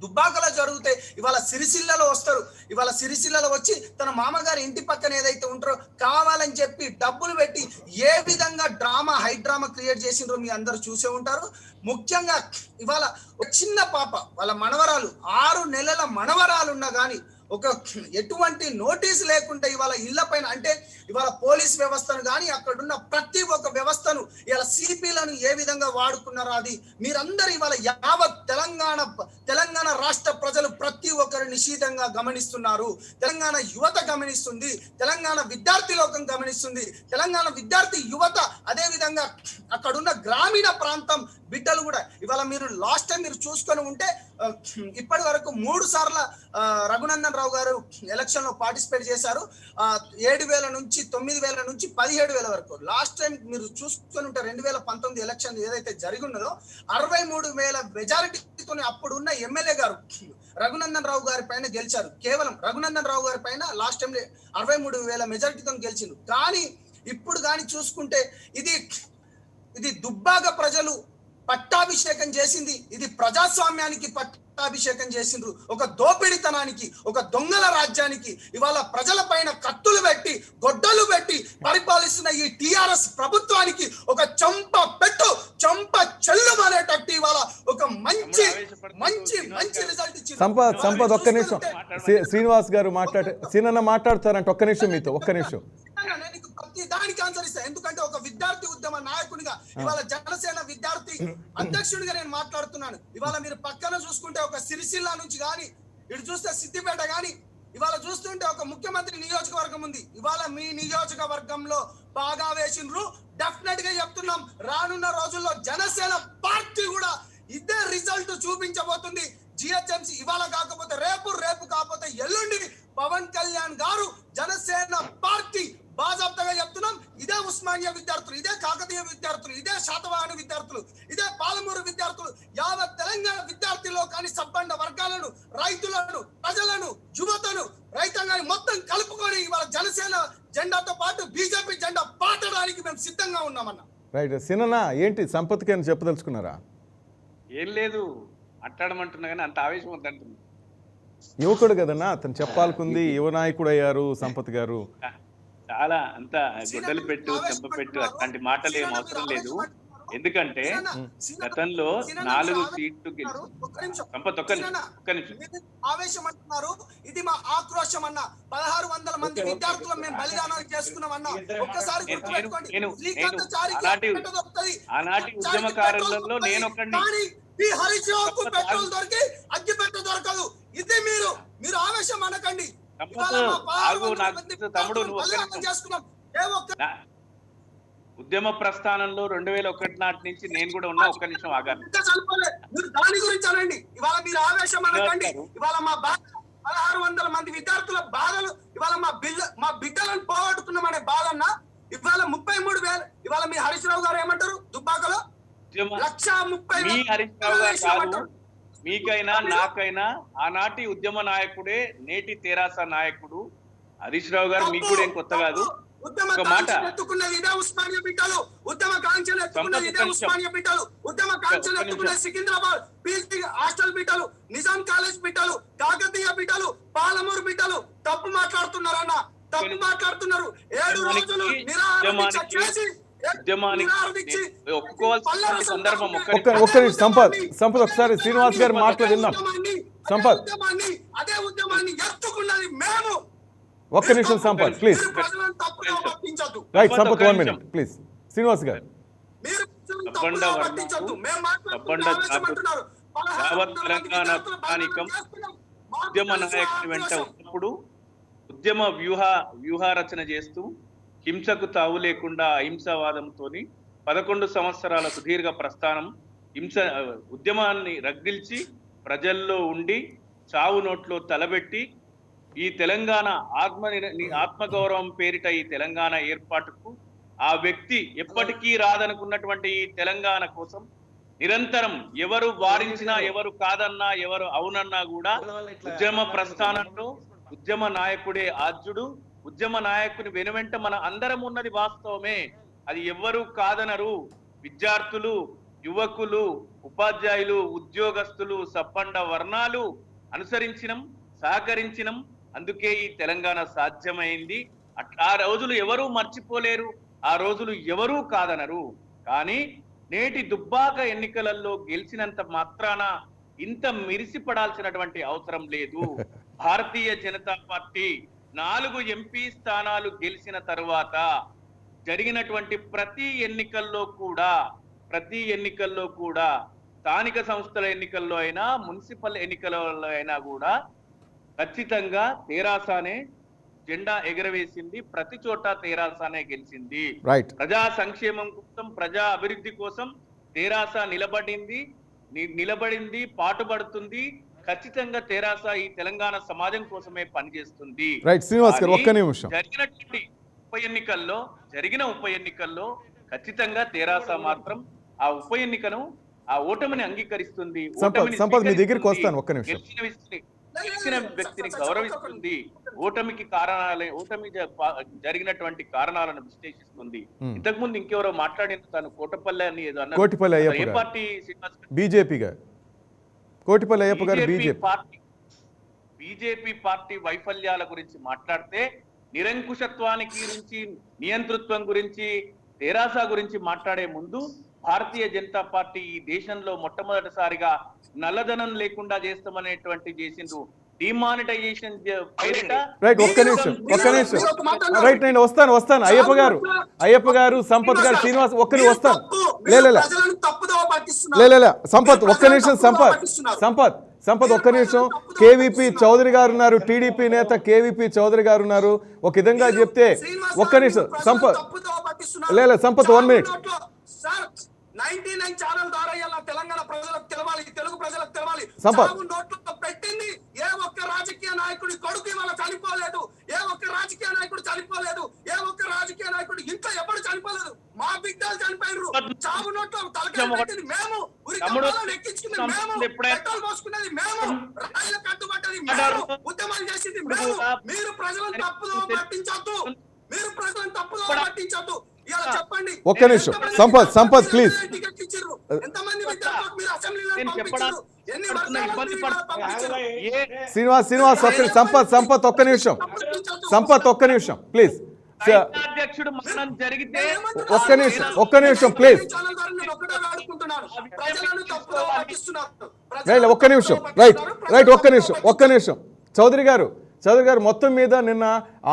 Speaker 6: దుబ్బాకలో జరిగితే ఇవాళ సిరిసిల్లలో వస్తారు. ఇవాళ సిరిసిల్లలో వచ్చి తన మామగారి ఇంటి పక్కన ఏదైతే ఉంటారో కావాలని చెప్పి డబ్బులు పెట్టి ఏ విధంగా హై డ్రామా క్రియేట్ చేసిండ్రో మీ అందరూ చూసే ఉంటారు. ముఖ్యంగా ఇవాళ ఒక చిన్న పాప, వాళ్ళ మనవరాలు 6 నెలల మనవరాలు ఉన్నా కానీ ఒక ఎటువంటి నోటీస్ లేకుండా ఇవాళ ఇళ్ల పైన అంటే ఇవాళ పోలీస్ వ్యవస్థను కానీ అక్కడున్న ప్రతి ఒక్క వ్యవస్థను ఇవాళ సిపిలను ఏ విధంగా వాడుకున్నారో అది మీరందరూ ఇవాళ యావత్ తెలంగాణ రాష్ట్ర ప్రజలు ప్రతి ఒక్కరు నిశితంగా గమనిస్తున్నారు. తెలంగాణ యువత గమనిస్తుంది, తెలంగాణ విద్యార్థి లోకం గమనిస్తుంది, తెలంగాణ విద్యార్థి యువత అదే విధంగా అక్కడున్న గ్రామీణ ప్రాంతం బిడ్డలు కూడా ఇవాళ మీరు లాస్ట్ టైం మీరు చూసుకొని ఉంటే ఇప్పటి వరకు 3 సార్లు రఘునందన్ రావు గారు ఎలక్షన్ లో పార్టిసిపేట్ చేశారు. 7,000 నుంచి 9,000 నుంచి 17,000 వరకు. లాస్ట్ టైం మీరు చూసుకొని ఉంటే 2019 ఎలక్షన్ ఏదైతే జరిగి ఉన్నదో 63,000 మెజారిటీతో అప్పుడు ఉన్న ఎమ్మెల్యే గారు రఘునందన్ రావు గారి పైన గెలిచారు. కేవలం రఘునందన్ రావు గారి పైన లాస్ట్ టైం 63,000 మెజారిటీతో గెలిచింది. కానీ ఇప్పుడు కానీ చూసుకుంటే ఇది దుబ్బాక ప్రజలు పట్టాభిషేకం చేసింది, ఇది ప్రజాస్వామ్యానికి పట్టాభిషేకం చేసిండ్రు. ఒక దోపిడితనానికి, ఒక దొంగల రాజ్యానికి ఇవాళ ప్రజల పైన కత్తులు పెట్టి గొడ్డలు పెట్టి పరిపాలిస్తున్న ఈ టిఆర్ఎస్ ప్రభుత్వానికి ఒక చంప చెల్లు అనేటట్టు ఇవాళ ఒక మంచి రిజల్ట్ ఇచ్చింది.
Speaker 1: సంపత్ ఒక్క నిమిషం, శ్రీనివాస్ గారు మాట్లాడతారంటే ఒక్క నిమిషం మీతో ఒక్క నిమిషం.
Speaker 6: దానికి ఆన్సర్ ఇస్తా. ఎందుకంటే ఒక విద్యార్థి ఉద్యమ నాయకునిగా ఇవాళ జనసేన విద్యార్థి అధ్యక్షుడిగా నేను మాట్లాడుతున్నాను. ఇవాళ మీరు పక్కన చూసుకుంటే ఒక సిరిసిల్ల నుంచి గాని ఇటు చూస్తే సిద్దిపేట గాని ఇవాళ చూస్తుంటే ఒక ముఖ్యమంత్రి నియోజకవర్గం ఉంది. ఇవాళ మీ నియోజకవర్గంలో బాగా వేసిండ్రు. డెఫినెట్ గా చెప్తున్నాం, రానున్న రోజుల్లో జనసేన పార్టీ కూడా ఇదే రిజల్ట్ చూపించబోతుంది. జిహెచ్ఎంసీ ఇవాళ కాకపోతే రేపు కాకపోతే ఎల్లుండి పవన్ కళ్యాణ్ గారు జనసేన పార్టీ బాజాప్తగా చెప్తున్నాం. ఇదే ఉస్మానియా విద్యార్థులు, ఇదే కాకతీయ విద్యార్థులు, ఇదే శాతవాహన విద్యార్థులు, ఇదే పాలమూరు విద్యార్థులు, యావత్ తెలంగాణ విద్యార్థుల్లో కానీ సబ్బండ వర్గాలను, రైతులను, ప్రజలను, యువతను, రైతాంగాన్ని మొత్తం కలుపుకొని ఇవాళ జనసేన జెండాతో పాటు బీజేపీ జెండా పాతడానికి మేము సిద్ధంగా ఉన్నామన్నా.
Speaker 1: రైట్. సినన్న ఏంటి సంపత్కి అని చెప్పదలుచుకున్నారా?
Speaker 4: ఏం లేదు, మాట్లాడమంటున్నా కానీ అంత ఆవేశం వద్దంటుంది.
Speaker 1: యువకుడు కదన్నా, అతను చెప్పాలనుకుంది. యువ నాయకుడు అయ్యారు సంపత్ గారు.
Speaker 4: చాలా అంత గొడ్డలు పెట్టు చెంపపెట్టు అట్లాంటి మాటలు ఏం అవసరం లేదు. ఎందుకంటే గతంలో 4 సీట్లు గెలిచి సంపత్ ఒక్క నిమిషం
Speaker 6: ఆవేశం అంటున్నారు. ఇది మా ఆక్రోశం అన్న. 1600 మంది విద్యార్థులు మేము బలిదానాలు చేసుకున్నామన్న. ఒక్కసారి
Speaker 4: ఆనాటి ఉద్యమకారులలో నేను ఒక్కడిని.
Speaker 6: హరీష్ రావుకు పెట్రోల్ దొరికి అగ్గిపెట్ట దొరకదు. ఇది మీరు ఆవేశం అనకండి.
Speaker 4: తమ్ముడు ఉద్యమ ప్రస్థానంలో 2001 నాటి నుంచి నేను కూడా ఉన్నా. ఒక్క నిమిషం ఆగాలి.
Speaker 6: దాని గురించి అనండి. ఇవాళ మీరు ఆవేశం అనకండి. ఇవాళ మా 1600 మంది విద్యార్థుల బాధలు, ఇవాళ మా బిడ్డలను పోగొట్టుకున్నామనే బాధన్న. ఇవాళ 33,000. ఇవాళ మీ హరీష్ రావు గారు ఏమంటారు? దుబ్బాకలో 1,30,000.
Speaker 4: హరీష్ రావు గారు మీకైనా నాకైనా ఆనాటి ఉద్యమ నాయకుడే నేటి తెరాస నాయకుడు హరీష్ రావు గారు. మీకు కూడా ఏం కొత్త కాదు. ఒక మాట,
Speaker 6: ఎత్తుకున్నది ఇదే ఉస్మానియా బిడ్డలు, ఉద్యమ కాంక్షలు ఎత్తుకున్నది ఇదే ఉస్మానియా బిడ్డలు, ఉద్యమ కాంక్షలు ఎత్తుకున్న సికింద్రాబాద్ పీజీ హాస్టల్ బిడ్డలు, నిజాం కాలేజ్ బిడ్డలు, కాకతీయ బిడ్డలు, పాలమూరు బిడ్డలు. తప్పు మాట్లాడుతున్నారన్న, తప్పు మాట్లాడుతున్నారు. 7 రోజులు నిరాహార చేసి
Speaker 4: ఒప్పుకోవాల్సిన సందర్భం.
Speaker 1: సంపత్ ఒకసారి శ్రీనివాస్ గారు మాట్లాడిందాం. సంపత్
Speaker 6: అదే ఉద్యమాన్ని ఎత్తుకున్నది మేము.
Speaker 1: ఒక్క నిమిషం Sampath please. Right Sampath 1 minute please. Srinivas గారు
Speaker 4: తెలంగాణ స్థానికం ఉద్యమ నాయకుడి వెంట ఉన్నప్పుడు ఉద్యమ వ్యూహ రచన చేస్తూ హింసకు తావు లేకుండా అహింసావాదంతో 11 సంవత్సరాల సుదీర్ఘ ప్రస్థానం ఉద్యమాన్ని రగ్గిల్చి ప్రజల్లో ఉండి చావు నోట్లో తలబెట్టి ఈ తెలంగాణ ఆత్మగౌరవం పేరిట ఈ తెలంగాణ ఏర్పాటుకు ఆ వ్యక్తి ఎప్పటికీ రాదనుకున్నటువంటి ఈ తెలంగాణ కోసం నిరంతరం ఎవరు వారించినా, ఎవరు కాదన్నా, ఎవరు అవునన్నా కూడా ఉద్యమ ప్రస్థానంలో ఉద్యమ నాయకుడే ఆద్యుడు. ఉద్యమ నాయకుని వెనువెంట మన అందరం ఉన్నది వాస్తవమే. అది ఎవ్వరూ కాదనరు. విద్యార్థులు, యువకులు, ఉపాధ్యాయులు, ఉద్యోగస్తులు, సబ్బండ వర్ణాలు అనుసరించినం, సహకరించినం. అందుకే ఈ తెలంగాణ సాధ్యమైంది. ఆ రోజులు ఎవరూ మర్చిపోలేరు, ఆ రోజులు ఎవరూ కాదనరు. కానీ నేటి దుబ్బాక ఎన్నికలలో గెలిచినంత మాత్రాన ఇంత మిరిసిపడాల్సినటువంటి అవసరం లేదు. భారతీయ జనతా పార్టీ 4 ఎంపీ స్థానాలు గెలిచిన తర్వాత జరిగినటువంటి ప్రతి ఎన్నికల్లో కూడా స్థానిక సంస్థల ఎన్నికల్లో అయినా మున్సిపల్ ఎన్నికలలో అయినా కూడా ఖచ్చితంగా తెరాసానే జెండా ఎగరవేసింది. ప్రతి చోట తెరాసానే గెలిచింది.
Speaker 1: రైట్.
Speaker 4: ప్రజా సంక్షేమం కోసం, ప్రజా అభివృద్ధి కోసం తెరాస నిలబడింది, పాటుపడుతుంది. ఖచ్చితంగా తెరాస ఈ తెలంగాణ సమాజం కోసమే పనిచేస్తుంది.
Speaker 1: రైట్ శ్రీనివాస్ గారు, ఒక్క నిమిషం.
Speaker 4: జరిగిన ఉప ఎన్నికల్లో ఖచ్చితంగా తెరాస మాత్రం ఆ ఉప ఎన్నికను, ఆ ఓటమిని అంగీకరిస్తుంది.
Speaker 1: సంపత్ మీ దగ్గరికి వస్తాను, ఒక్క నిమిషం.
Speaker 4: గెలిచిన వ్యక్తిని గౌరవిస్తుంది. ఓటమి జరిగినటువంటి కారణాలను విశ్లేషిస్తుంది. ఇంతకుముందు ఇంకెవరో మాట్లాడిన తాను కోటపల్లి అని ఏదో అన్నారు.
Speaker 1: కోటిపల్లి అయ్యప్ప
Speaker 4: ఏ
Speaker 1: గారు.
Speaker 4: పార్టీ?
Speaker 1: బీజేపీ గారు. కోటిపల్లి అయ్యప్ప గారు
Speaker 4: బీజేపీ పార్టీ వైఫల్యాల గురించి మాట్లాడితే, నిరంకుశత్వానికి గురించి, నియంతృత్వం గురించి, తెరాస గురించి మాట్లాడే ముందు భారతీయ జనతా పార్టీ ఈ దేశంలో మొట్టమొదటిసారిగా నల్లధనం లేకుండా చేసిండ్రు. డిమానిటైజేషన్ పేరిట.
Speaker 1: రైట్, ఒక్క నిమిషం. రైట్, నేను వస్తాను. అయ్యప్ప గారు, సంపత్ గారు, శ్రీనివాస్ ఒక్కరి వస్తాను. సంపత్ ఒక్క నిమిషం. సంపత్ ఒక్క నిమిషం. కేవీపీ చౌదరి గారు ఉన్నారు, టీడీపీ నేత కేవీపీ చౌదరి గారు ఉన్నారు. ఒక విధంగా చెప్తే ఒక్క నిమిషం. సంపత్ 1 మినిట్.
Speaker 6: 99 ఛానల్ ద్వారా ఇలా తెలంగాణ ప్రజలకు తెలవాలి, తెలుగు ప్రజలకు తెలవాలి. నోట్లో పెట్టింది ఏ ఒక్క రాజకీయ నాయకుడి కొడుకు ఇవాళ చనిపోలేదు, ఏ ఒక్క రాజకీయ నాయకుడు చనిపోలేదు, ఏ ఒక్క రాజకీయ నాయకుడు ఇంట్లో ఎప్పుడు చనిపోలేదు. మా బిడ్డలు చనిపోయారు. చావు నోట్లో తలకాయ పెట్టింది మేము, ఎక్కించుకున్నది మేము, పెట్రోల్ పోసుకున్నది మేము, రైలు కట్టుబట్టది మేము, ఉద్యమాలు చేసింది మేము. మీరు ప్రజలను తప్పుదో పట్టించొద్దు. చెప్పండి.
Speaker 1: ఒక్క నిమిషం. సంపత్ ప్లీజ్. శ్రీనివాస్ సంపత్ ఒక్క నిమిషం. ప్లీజ్. ఒక్క నిమిషం ప్లీజ్. ఒక్క నిమిషం. రైట్ ఒక్క నిమిషం. చౌదరి గారు, మొత్తం మీద నిన్న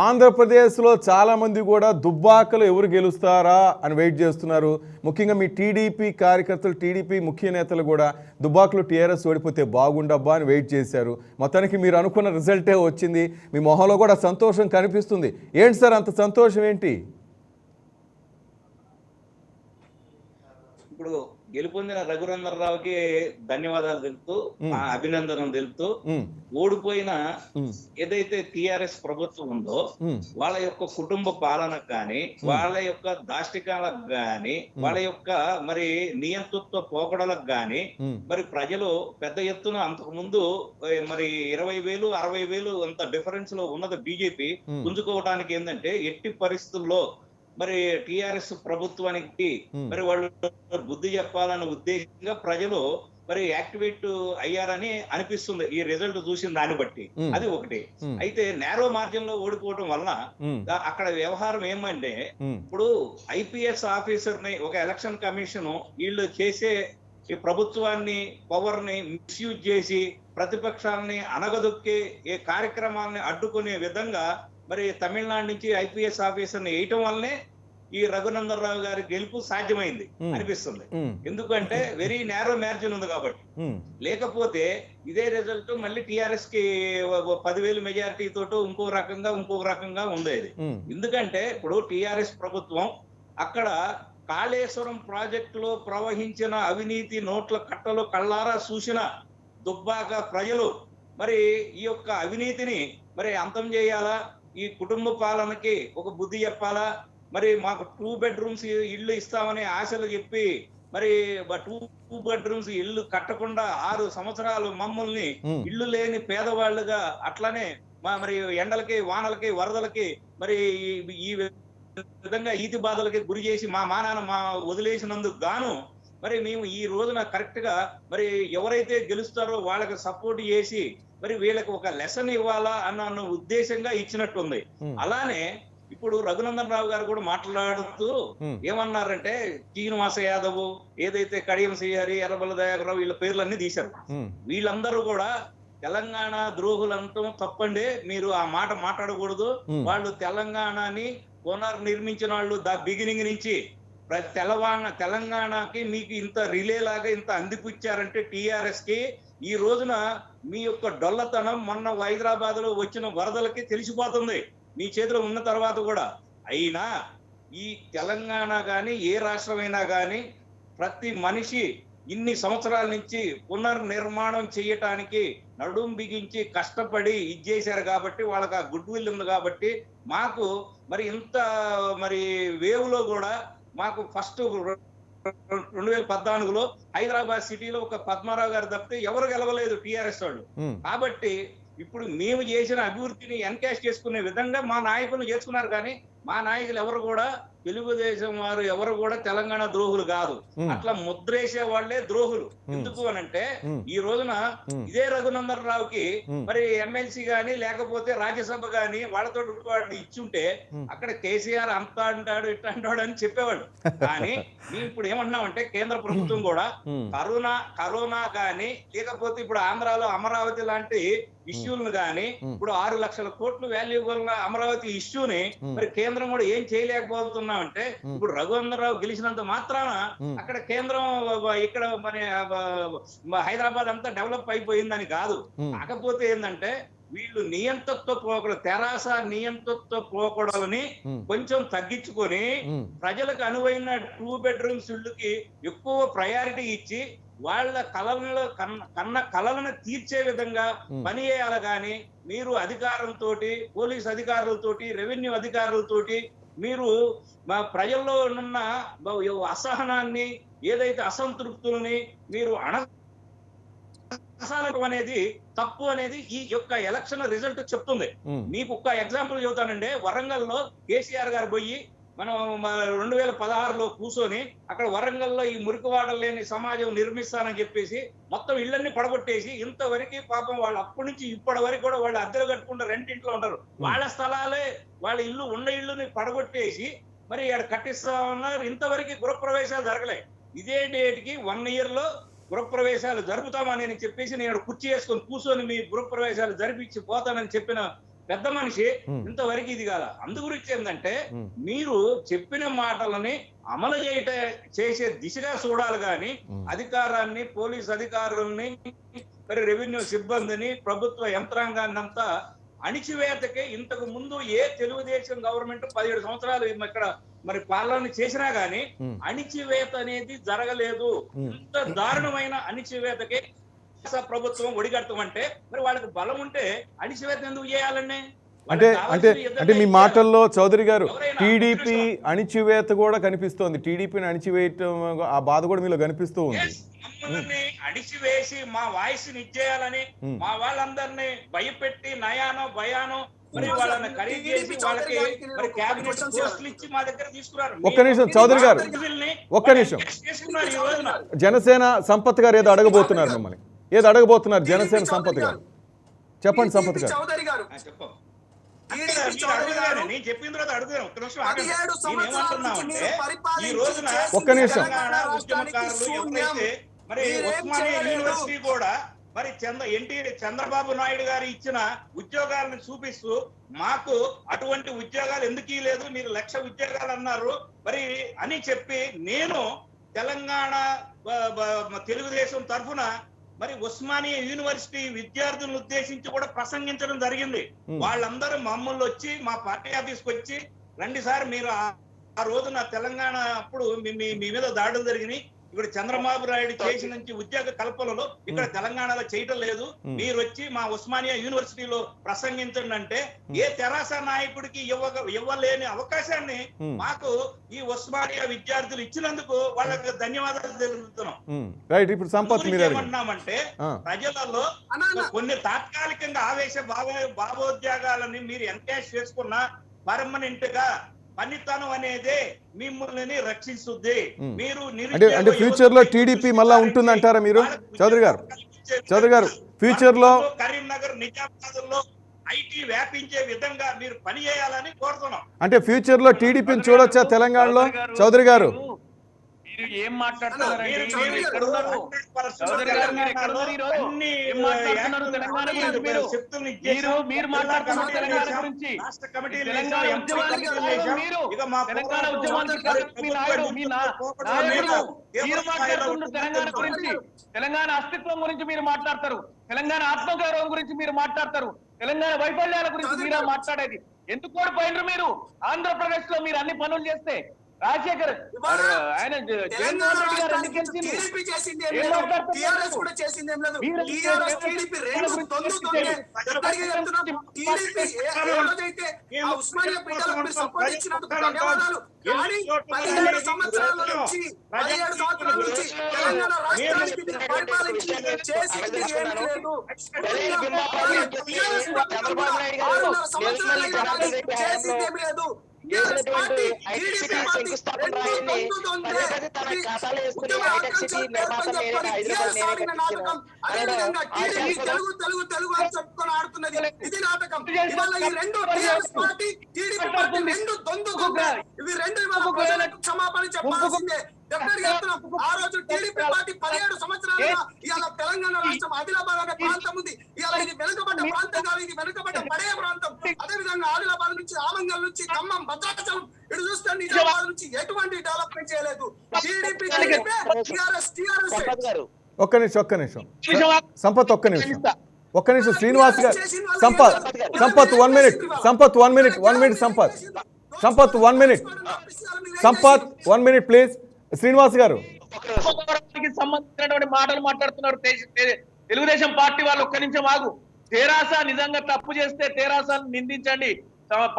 Speaker 1: ఆంధ్రప్రదేశ్లో చాలామంది కూడా దుబ్బాకలు ఎవరు గెలుస్తారా అని వెయిట్ చేస్తున్నారు. ముఖ్యంగా మీ టీడీపీ కార్యకర్తలు, టీడీపీ ముఖ్య నేతలు కూడా దుబ్బాకలో టీఆర్ఎస్ ఓడిపోతే బాగుండబ్బా అని వెయిట్ చేశారు. మొత్తానికి మీరు అనుకున్న రిజల్టే వచ్చింది. మీ మొహంలో కూడా సంతోషం కనిపిస్తుంది. ఏంటి సార్ అంత సంతోషం ఏంటి?
Speaker 7: ఇప్పుడు గెలుపొందిన రఘునందనరావుకి ధన్యవాదాలు తెలుపుతూ, అభినందనలు తెలుపుతూ, ఓడిపోయిన ఏదైతే టిఆర్ఎస్ ప్రభుత్వం ఉందో వాళ్ళ యొక్క కుటుంబ పాలనకు కానీ, వాళ్ళ యొక్క దాష్టికాలకు గాని, వాళ్ళ యొక్క మరి నియంతృత్వ పోకడలకు గాని మరి ప్రజలు పెద్ద ఎత్తున అంతకు ముందు మరి 20,000 60,000 అంత డిఫరెన్స్ లో ఉన్నది బీజేపీ పుంజుకోవడానికి ఏంటంటే ఎట్టి పరిస్థితుల్లో మరి టిఆర్ఎస్ ప్రభుత్వానికి మరి వాళ్ళు బుద్ధి చెప్పాలన్న ఉద్దేశంగా ప్రజలు మరి యాక్టివేట్ అయ్యారని అనిపిస్తుంది ఈ రిజల్ట్ చూసిన దాన్ని బట్టి. అది ఒకటి. అయితే నేరో మార్జిన్ లో ఓడిపోవడం వలన అక్కడ వ్యవహారం ఏమంటే, ఇప్పుడు ఐపీఎస్ ఆఫీసర్ ని ఒక ఎలక్షన్ కమిషన్ వీళ్ళు చేసే ఈ ప్రభుత్వాన్ని, పవర్ ని మిస్యూజ్ చేసి ప్రతిపక్షాలని అనగదొక్కే ఏ కార్యక్రమాలని అడ్డుకునే విధంగా మరి తమిళనాడు నుంచి ఐపీఎస్ ఆఫీసర్ ని వేయటం వల్లనే ఈ రఘునందనరావు గారి గెలుపు సాధ్యమైంది అనిపిస్తుంది. ఎందుకంటే వెరీ నేరో మార్జిన్ ఉంది కాబట్టి. లేకపోతే ఇదే రిజల్ట్ మళ్ళీ టిఆర్ఎస్ కి 10,000 మెజారిటీ తోటి ఇంకొక రకంగా ఉండేది. ఎందుకంటే ఇప్పుడు టిఆర్ఎస్ ప్రభుత్వం అక్కడ కాళేశ్వరం ప్రాజెక్టులో ప్రవహించిన అవినీతి నోట్ల కట్టలు కళ్ళారా చూసిన దుబ్బాక ప్రజలు మరి ఈ యొక్క అవినీతిని మరి అంతం చేయాలా, ఈ కుటుంబ పాలనకి ఒక బుద్ధి చెప్పాలా, మరి మాకు 2 బెడ్రూమ్స్ ఇల్లు ఇస్తామని ఆశలు చెప్పి మరి 2 బెడ్రూమ్స్ ఇల్లు కట్టకుండా 6 సంవత్సరాలు మమ్మల్ని ఇల్లు లేని పేదవాళ్ళుగా అట్లానే మరి ఎండలకి, వానలకి, వరదలకి మరి ఈ విధంగా ఈతి బాధలకి గురి చేసి మా మానాన్న వదిలేసినందుకు గాను మరి మేము ఈ రోజున కరెక్ట్ గా మరి ఎవరైతే గెలుస్తారో వాళ్ళకి సపోర్ట్ చేసి మరి వీళ్ళకి ఒక లెసన్ ఇవ్వాలా అన్న ఉద్దేశంగా ఇచ్చినట్టుంది. అలానే ఇప్పుడు రఘునందనరావు గారు కూడా మాట్లాడుతూ ఏమన్నారంటే, శ్రీనివాస యాదవ్, ఏదైతే కడియం శ్రీహరి, ఎర్రబల్ల దయాకర్రావు వీళ్ళ పేర్లన్నీ తీశారు. వీళ్ళందరూ కూడా తెలంగాణ ద్రోహులంతా తప్పండి, మీరు ఆ మాట మాట్లాడకూడదు. వాళ్ళు తెలంగాణని పునర్నిర్మించిన వాళ్ళు బిగినింగ్ నుంచి తెలంగాణకి మీకు ఇంత రిలే లాగా ఇంత అందిపుచ్చారంటే టిఆర్ఎస్ కి ఈ రోజున మీ యొక్క డొల్లతనం మొన్న హైదరాబాద్ లో వచ్చిన వరదలకి తెలిసిపోతుంది మీ చేతిలో ఉన్న తర్వాత కూడా. అయినా ఈ తెలంగాణ గాని ఏ రాష్ట్రమైనా గాని ప్రతి మనిషి ఇన్ని సంవత్సరాల నుంచి పునర్నిర్మాణం చేయటానికి నడుం బిగించి కష్టపడి ఇచ్చేశారు కాబట్టి వాళ్ళకి ఆ గుడ్ విల్ ఉంది కాబట్టి మాకు మరి ఇంత మరి వేవ్ లో కూడా మాకు ఫస్ట్ 2014లో హైదరాబాద్ సిటీలో ఒక పద్మారావు గారు తప్పితే ఎవరు గెలవలేదు టిఆర్ఎస్ వాళ్ళు. కాబట్టి ఇప్పుడు మేము చేసిన అభివృద్ధిని ఎన్కాష్ చేసుకునే విధంగా మా నాయకులు చేసుకున్నారు. కానీ మా నాయకులు ఎవరు కూడా తెలుగుదేశం వారు ఎవరు కూడా తెలంగాణ ద్రోహులు కాదు. అట్లా ముద్రేసే వాళ్లే ద్రోహులు. ఎందుకు అనంటే ఈ రోజున ఇదే రఘునందన్ రావుకి మరి ఎమ్మెల్సీ గాని లేకపోతే రాజ్యసభ గాని వాళ్ళతో ఇచ్చుంటే అక్కడ కేసీఆర్ అంతా అంటాడు ఇట్లా అంటాడు అని చెప్పేవాడు. కానీ మేము ఇప్పుడు ఏమంటున్నామంటే కేంద్ర ప్రభుత్వం కూడా కరోనా గాని లేకపోతే ఇప్పుడు ఆంధ్రాలో అమరావతి లాంటి ఇష్యూలను గాని ఇప్పుడు 6 లక్షల కోట్లు వాల్యూబుల్ అమరావతి ఇష్యూని మరి కేంద్రం కూడా ఏం చేయలేకపోతున్నామంటే ఇప్పుడు రఘునందరావు గెలిచినంత మాత్రాన అక్కడ కేంద్రం ఇక్కడ మన హైదరాబాద్ అంతా డెవలప్ అయిపోయిందని కాదు. కాకపోతే ఏంటంటే వీళ్ళు నియంతృత్వ పోకడలు తెరాస నియంతృత్వ పోకడలని కొంచెం తగ్గించుకొని ప్రజలకు అనువైన 2 బెడ్రూమ్స్ ఇళ్ళకి ఎక్కువ ప్రయారిటీ ఇచ్చి వాళ్ళ కళలను తీర్చే విధంగా పని చేయాలి. కానీ మీరు అధికారులతో పోలీస్ అధికారులతోటి రెవెన్యూ అధికారులతోటి మీరు మా ప్రజల్లో ఉన్న అసహనాన్ని ఏదైతే అసంతృప్తులని మీరు అనేది తప్పు అనేది ఈ యొక్క ఎలక్షన్ రిజల్ట్ చెప్తుంది. మీకు ఒక్క ఎగ్జాంపుల్ చెబుతానండి. వరంగల్లో కేసీఆర్ గారు పోయి మనం 2016లో కూర్చొని అక్కడ వరంగల్లో ఈ మురికివాడలు లేని సమాజం నిర్మిస్తానని చెప్పేసి మొత్తం ఇళ్ళన్ని పడగొట్టేసి ఇంతవరకు పాపం వాళ్ళు అప్పటి నుంచి ఇప్పటి వరకు కూడా వాళ్ళు అద్దెలు కట్టుకుంటే రెంటింట్లో ఉంటారు. వాళ్ళ స్థలాలే వాళ్ళ ఇల్లు ఉన్న ఇళ్ళని పడగొట్టేసి మరి ఇక్కడ కట్టిస్తా ఉన్నారు. ఇంతవరకు గృహప్రవేశాలు జరగలే. ఇదే డేట్కి 1 year లో గృహప్రవేశాలు జరుపుతామని చెప్పేసి నేను కుర్చీ వేసుకొని కూర్చొని మీ గృహప్రవేశాలు జరిపించి పోతానని చెప్పిన పెద్ద మనిషి ఇంతవరకు ఇది కాదా. అందు గురించి ఏంటంటే మీరు చెప్పిన మాటలని అమలు చేసే దిశగా చూడాలి. కానీ అధికారాన్ని పోలీస్ అధికారుల్ని మరి రెవెన్యూ సిబ్బందిని ప్రభుత్వ యంత్రాంగాన్ని అంతా అణిచివేతకే ఇంతకు ముందు ఏ తెలుగుదేశం గవర్నమెంట్ 17 సంవత్సరాలు ఇక్కడ మరి పాలన చేసినా గానీ అణిచివేత అనేది జరగలేదు. ఇంత దారుణమైన అణిచివేతకే ప్రభుత్వం ఒడిగడతామంటే మరి వాళ్ళకి బలం ఉంటే అణిచివేత ఎందుకు చేయాలండి?
Speaker 1: అంటే మీ మాటల్లో చౌదరి గారు టీడీపీ అణిచివేత కూడా కనిపిస్తోంది. టీడీపీని అణిచివేయటం ఆ బాధ కూడా మీలో కనిపిస్తూ ఉంది.
Speaker 7: మమ్మల్ని అణిచివేసి మా వాయిస్ ఇచ్చేయాలని మా వాళ్ళందరినీ భయపెట్టి నయానో భయానో మరి వాళ్ళని ఖరీదు చేసి వాళ్ళకి మరి క్యాబినెట్ పోస్టులు ఇచ్చి మా దగ్గర తీసుకున్నారు.
Speaker 1: ఒక్క నిమిషం చౌదరి గారు, ఒక్క నిమిషం. జనసేన సంపత్ గారు ఏదో అడగబోతున్నారు, మిమ్మల్ని ఏదో అడగబోతున్నారు. జనసేన సంపత్ గారు చెప్పండి. సంపత్ గారు
Speaker 6: చౌదరి గారు
Speaker 1: ఒక్క నిమిషం.
Speaker 7: మరి ఉస్మానియా యూనివర్సిటీ కూడా మరి చంద్రబాబు నాయుడు గారు ఇచ్చిన ఉద్యోగాలను చూపిస్తూ మాకు అటువంటి ఉద్యోగాలు ఎందుకు లేదు, మీరు 1,00,000 ఉద్యోగాలు అన్నారు మరి అని చెప్పి నేను తెలంగాణ తెలుగుదేశం తరఫున మరి ఉస్మానియా యూనివర్సిటీ విద్యార్థులను ఉద్దేశించి కూడా ప్రసంగించడం జరిగింది. వాళ్ళందరూ మమ్మల్ని వచ్చి మా పార్టీ ఆఫీస్కి వచ్చి రండి సార్, మీరు ఆ రోజున తెలంగాణ అప్పుడు మీ మీద దాడులు జరిగినాయి, ఇక్కడ చంద్రబాబు నాయుడు చేసిన ఉద్యోగ కల్పనలో ఇక్కడ తెలంగాణలో చేయటం లేదు, మీరు వచ్చి మా ఉస్మానియా యూనివర్సిటీలో ప్రసంగించండి అంటే ఏ తెరాస నాయకుడికి ఇవ్వలేని అవకాశాన్ని మాకు ఈ ఉస్మానియా విద్యార్థులు ఇచ్చినందుకు వాళ్ళకి ధన్యవాదాలు తెలుపుతున్నాం. ఏమంటున్నామంటే ప్రజలలో కొన్ని తాత్కాలికంగా ఆవేశ భావోద్వేగాలని మీరు ఎన్కాష్ చేసుకున్న పర్మనెంట్ గా పనితనం అనేది మిమ్మల్ని రక్షిస్తుంది. మీరు
Speaker 1: అంటే ఫ్యూచర్ లో టీడీపీ మళ్ళా ఉంటుందంటారా మీరు? చౌదరి గారు ఫ్యూచర్ లో
Speaker 7: కరీంనగర్ నిజామాబాద్ లో ఐటీ వ్యాపించే విధంగా మీరు పని చేయాలని కోరుతున్నాం.
Speaker 1: అంటే ఫ్యూచర్ లో టీడీపీని చూడొచ్చా తెలంగాణలో? చౌదరి గారు
Speaker 8: ఈ
Speaker 4: మీరు ఏం మాట్లాడుతున్నారండి? మీరు ఎక్కడ ఉన్నారు? చౌదరి గారు మీరు ఎక్కడ ఉన్నారు ఈరోజు? ఏం మాట్లాడుతున్నారు తెలంగాణ గురించి? మీరు మాట్లాడుతున్నారు తెలంగాణ గురించి. తెలంగాణ ఉద్యమానికి కారణం మీరు. తెలంగాణ ఉద్యమానికి కారణం మీ నాయుడు, నాయకుడు. మీరు మాట్లాడుతున్నారు తెలంగాణ గురించి. తెలంగాణ అస్తిత్వం గురించి మీరు మాట్లాడతారు. తెలంగాణ ఆత్మగౌరవం గురించి మీరు మాట్లాడతారు. తెలంగాణ వైఫల్యాల గురించి మీరే మాట్లాడేది. ఎందుకు ఓడిపోయినరు మీరు? ఆంధ్రప్రదేశ్ లో మీరు అన్ని పనులు చేస్తే రాజశేఖర్ ఆయన జగన్మోహన్ రెడ్డి గారు ఎందుకు గెలిచింది?
Speaker 6: తెలుగు అని చెప్పుకొని ఆడుతున్నది ఇది నాటకం. ఇవాళ ఈ రెండు టీఆర్ఎస్ పార్టీ టీడీపీ పార్టీ రెండు ఇవి రెండు ఇవాళ క్షమాపణ చెప్పాల్సిందే. డెఫినెట్ గా చెప్తున్నాం. ఆ రోజు టీడీపీ పార్టీ 17 సంవత్సరాలుగా ఇవాళ తెలంగాణ రాష్ట్రం ఆదిలాబాద్ అనే ప్రాంతం ఉంది. ఇవాళ ఇది వెనుకబడ్డ ప్రాంతం కాదు, ఇది వెనుకబడ్డ పడే ప్రాంతం. అదే విధంగా ఆదిలాబాద్ నుంచి ఆమంగల్ నుంచి ఖమ్మం భద్రాచలం ఇటు చూస్తే నిజామాబాద్ నుంచి ఎటువంటి డెవలప్మెంట్ చేయలేదు. టీడీపీ టీఆర్ఎస్
Speaker 1: ఒక్క నిమిషం సంపత్, ఒక్క నిమిషం శ్రీనివాస్ గారు. Sampath 1 minute. Sampath 1 minute. Sampath 1 minute please. Srinivas గారు
Speaker 4: సంబంధించినటువంటి మాటలు మాట్లాడుతున్నారు తెలుగుదేశం పార్టీ వాళ్ళు. ఒక్క నిమిషం ఆగు. తెరాస నిజంగా తప్పు చేస్తే తెరాసను నిందించండి,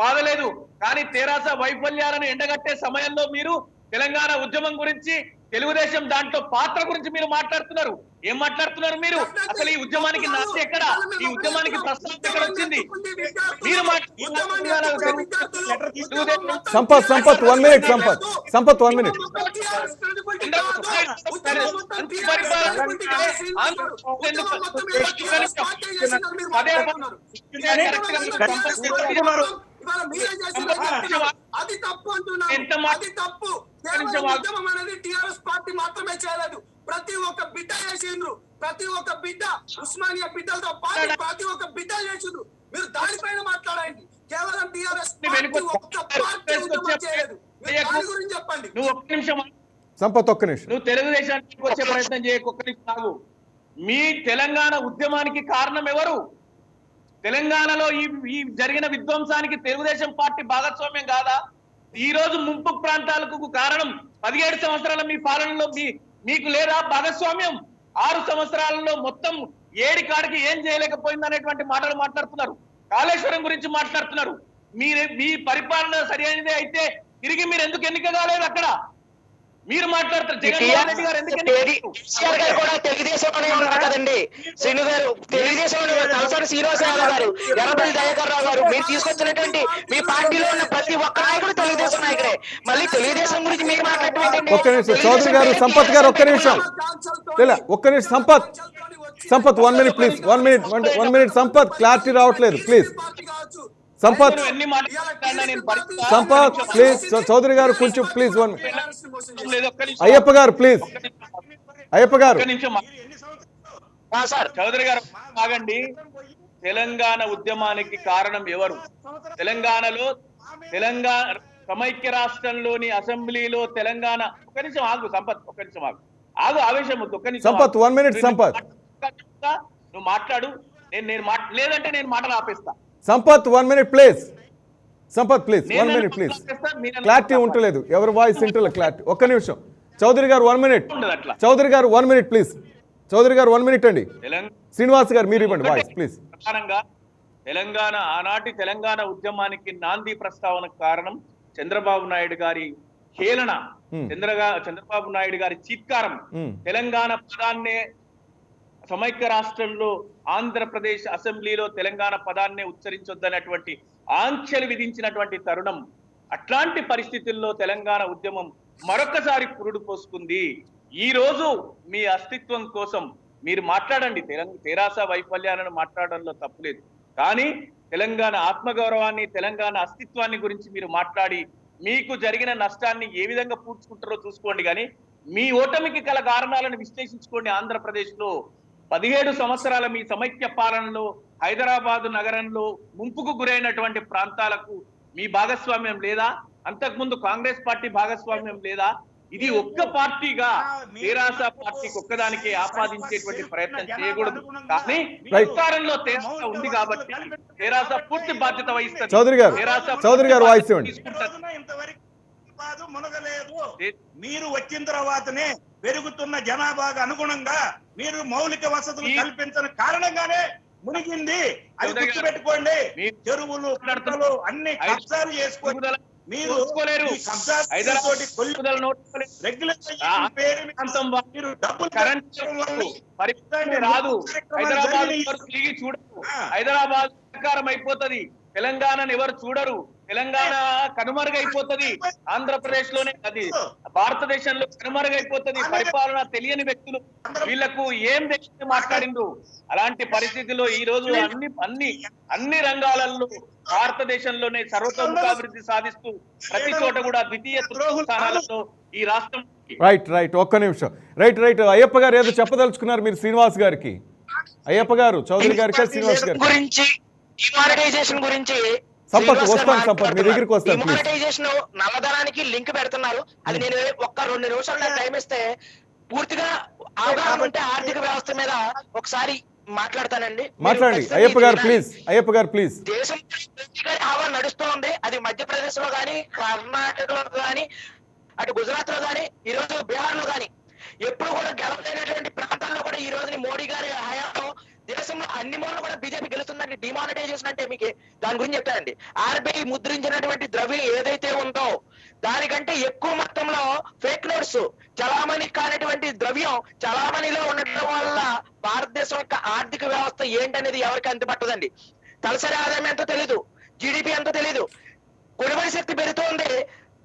Speaker 4: బాధలేదు. కానీ తెరాస వైఫల్యాలను ఎండగట్టే సమయంలో మీరు తెలంగాణ ఉద్యమం గురించి, తెలుగుదేశం దాంట్లో పాత్ర గురించి మీరు మాట్లాడుతున్నారు. ఏం మాట్లాడుతున్నారు మీరు? అసలు ఈ ఉద్యమానికి నాటి ఎక్కడ? ఈ ఉద్యమానికి ప్రస్తావన ఎక్కడ వచ్చింది? మీరు
Speaker 1: సంపత్ 1 మినిట్. సంపత్ 1 మినిట్.
Speaker 6: అది తప్పు అంటున్నారు. అది తప్పు. ఉద్యమం అనేది టీఆర్ఎస్ పార్టీ మాత్రమే చేయలేదు. ప్రతి ఒక్క బిడ్డ చేసిండ్రు. ప్రతి ఒక్క బిడ్డ ఉస్మానియా బిడ్డలతో పాటు ప్రతి ఒక్క బిడ్డ చేసిండ్రు. మీరు దానిపైన మాట్లాడండి. కేవలం టీఆర్ఎస్ పార్టీ ఒక్క పార్టీ ఉద్యమం చేయలేదు. దాని గురించి చెప్పండి.
Speaker 4: నువ్వు ఒక్క నిమిషం
Speaker 1: సంపత్, ఒక్క నిమిషం.
Speaker 4: నువ్వు తెలుగుదేశానికి వచ్చే ప్రయత్నం చేయకు. ఒక్క నిమిషం ఆగు. మీ తెలంగాణ ఉద్యమానికి కారణం ఎవరు? తెలంగాణలో ఈ జరిగిన విధ్వంసానికి తెలుగుదేశం పార్టీ భాగస్వామ్యం కాదా? ఈ రోజు ముంపు ప్రాంతాలకు కారణం 17 సంవత్సరాల మీ పాలనలో మీకు లేదా భాగస్వామ్యం? 6 సంవత్సరాలలో మొత్తం 7 కాడికి ఏం చేయలేకపోయింది అనేటువంటి మాటలు మాట్లాడుతున్నారు. కాళేశ్వరం గురించి మాట్లాడుతున్నారు. మీ పరిపాలన సరైనదే అయితే తిరిగి మీరు ఎందుకు ఎన్నిక కాలేదు? అక్కడ మీరు మాట్లాడతారు. జగన్మోహన్ రెడ్డి గారు ఎందుకు
Speaker 5: కూడా తెలుగుదేశంలోనే ఉన్నారు కదండి. శ్రీను గారు తెలుగుదేశంలో తలసాని శ్రీనివాసరావు గారు, ఎర్రబెల్లి దయాకర్ రావు గారు, మీరు తీసుకొచ్చినటువంటి మీ పార్టీలో ఉన్న ప్రతి ఒక్క నాయకుడు తెలుగుదేశం నాయకుడే. మళ్ళీ తెలుగుదేశం గురించి మీరు మాట్లాడటం
Speaker 1: ఒక్క నిమిషం చౌదరి గారు. సంపత్ గారు ఒక్క నిమిషం. ఒక్క నిమిషం Sampath 1 minute please. 1 minute Sampath. Clarity రావట్లేదు ప్లీజ్. సంపత్ ప్లీజ్. చౌదరి గారు కొంచెం ప్లీజ్. 1 మినిట్. అయ్యప్ప గారు ప్లీజ్.
Speaker 4: చౌదరి గారు ఆగండి. తెలంగాణ ఉద్యమానికి కారణం ఎవరు? తెలంగాణలో సమైక్య రాష్ట్రంలోని అసెంబ్లీలో తెలంగాణ ఒక్క నిమిషం ఆగు. సంపత్ ఒక్క నిమిషం ఆగు. ఆవేశం వద్దు. ఒక్క నిమిషం
Speaker 1: సంపత్ 1 మినిట్. సంపత్
Speaker 4: నువ్వు మాట్లాడు. లేదంటే నేను మాటలు ఆపేస్తా.
Speaker 1: Sampath 1 minute please. Sampath please 1 minute please. Clarity ఉంటలేదు. ఎవరి వాయిస్ ఇంటర్లో క్లారిటీ. ఒక్క నిమిషం. చౌదరి గారు 1 మినిట్. చౌదరి గారు 1 మినిట్ ప్లీజ్. చౌదరి గారు 1 మినిట్ అండి. శ్రీనివాస్ గారు మీరు ఇవ్వండి వాయిస్ ప్లీజ్.
Speaker 4: ఆనాటి తెలంగాణ ఉద్యమానికి నాంది ప్రస్తావనకు కారణం చంద్రబాబు నాయుడు గారి హేళన, చంద్రబాబు నాయుడు గారి చీత్కారం. తెలంగాణ పదాన్నే సమైక్య రాష్ట్రంలో ఆంధ్రప్రదేశ్ అసెంబ్లీలో తెలంగాణ పదాన్నే ఉచ్చరించొద్దనేటువంటి ఆంక్షలు విధించినటువంటి తరుణం. అట్లాంటి పరిస్థితుల్లో తెలంగాణ ఉద్యమం మరొకసారి పురుడు పోసుకుంది. ఈ రోజు మీ అస్తిత్వం కోసం మీరు మాట్లాడండి. తెరాస వైఫల్యాలను మాట్లాడడంలో తప్పులేదు. కానీ తెలంగాణ ఆత్మగౌరవాన్ని, తెలంగాణ అస్తిత్వాన్ని గురించి మీరు మాట్లాడి మీకు జరిగిన నష్టాన్ని ఏ విధంగా పూడ్చుకుంటారో చూసుకోండి. కానీ మీ ఓటమికి గల కారణాలను విశ్లేషించుకోండి. ఆంధ్రప్రదేశ్ లో 17 సంవత్సరాల మీ సమైక్య పాలనలో హైదరాబాదు నగరంలో ముంపుకు గురైనటువంటి ప్రాంతాలకు మీ భాగస్వామ్యం లేదా? అంతకుముందు కాంగ్రెస్ పార్టీ భాగస్వామ్యం లేదా? ఇది ఒక్క పార్టీగా తెరాస పార్టీకి ఒక్కదానికి ఆపాదించేటువంటి ప్రయత్నం చేయకూడదు. కానీ అధికారంలో తెరాస ఉంది కాబట్టి తెరాస పూర్తి బాధ్యత వహిస్తుంది.
Speaker 1: చౌదరి గారు వాయిస్ ఇవ్వండి.
Speaker 8: మునగలేదు. మీరు వచ్చిన తర్వాతనే పెరుగుతున్న జనాభాకు అనుగుణంగా మీరు మౌలిక వసతులు కల్పించని కారణంగానే మునిగింది. అది గుర్తుపెట్టుకోండి. చెరువులు కట్టలు అన్ని కబ్జాలు చేసుకోండి. మీరు
Speaker 4: రాదు. హైదరాబాద్ తిరిగి చూడరు. హైదరాబాద్ సహకారం అయిపోతుంది. తెలంగాణను ఎవరు చూడరు. తెలంగాణ కనుమరుగైపోతుంది. ఆంధ్రప్రదేశ్ లోనే అది భారతదేశంలో కనుమరుగైపోతుంది. పరిపాలన తెలియని వ్యక్తులు వీళ్లకు ఏం తెలిసి మాట్లాడిండ్రు. అలాంటి పరిస్థితిలో ఈ రోజు అన్ని రంగాలలో భారతదేశంలోనే సర్వతోముఖాభివృద్ధి సాధిస్తూ ప్రతి చోట కూడా ద్వితీయ స్థానాలలో ఈ రాష్ట్రం.
Speaker 1: రైట్ ఒక్క నిమిషం. రైట్ అయ్యప్ప గారు ఏదో చెప్పదలుచుకున్నారు మీరు శ్రీనివాస్ గారికి. అయ్యప్ప గారు, చౌదరి గారికి, శ్రీనివాస్ గారికి
Speaker 5: గురించి డిమానిటైజేషన్ గురించి
Speaker 1: సంపత్ వస్తాను. మీ దగ్గరికి వస్తాను.
Speaker 5: డిమానిటైజేషన్ నల్లధనానికి లింక్ పెడుతున్నారు. అది నేను ఒక్క 2 నిమిషాలు టైం ఇస్తే పూర్తిగా అవగాహన ఉంటే ఆర్థిక వ్యవస్థ మీద ఒకసారి మాట్లాడతానండి.
Speaker 1: మాట్లాడండి అయ్యప్ప గారు ప్లీజ్.
Speaker 5: దేశం హవా నడుస్తూ ఉంది. అది మధ్యప్రదేశ్ లో గానీ, కర్ణాటకలో గానీ, అటు గుజరాత్ లో గానీ, ఈ రోజు బీహార్ లో గానీ ఎప్పుడు కూడా గెలవలేనటువంటి ప్రాంతాల్లో కూడా ఈ రోజుని మోడీ గారి హయాంలో దేశంలో అన్ని మూలలో కూడా బీజేపీ గెలుస్తుందండి. డిమానిటైజేషన్ అంటే మీకు దాని గురించి చెప్తానండి. ఆర్బీఐ ముద్రించినటువంటి ద్రవ్యం ఏదైతే ఉందో దానికంటే ఎక్కువ మొత్తంలో ఫేక్ నోట్స్ చలామణి కానటువంటి ద్రవ్యం చలామణిలో ఉండటం వల్ల భారతదేశం యొక్క ఆర్థిక వ్యవస్థ ఏంటనేది ఎవరికి అంతుపట్టదండి. తలసరి ఆదాయం ఎంతో తెలీదు, జీడిపి ఎంతో తెలీదు. కొనుగోలు శక్తి పెరుగుతోంది,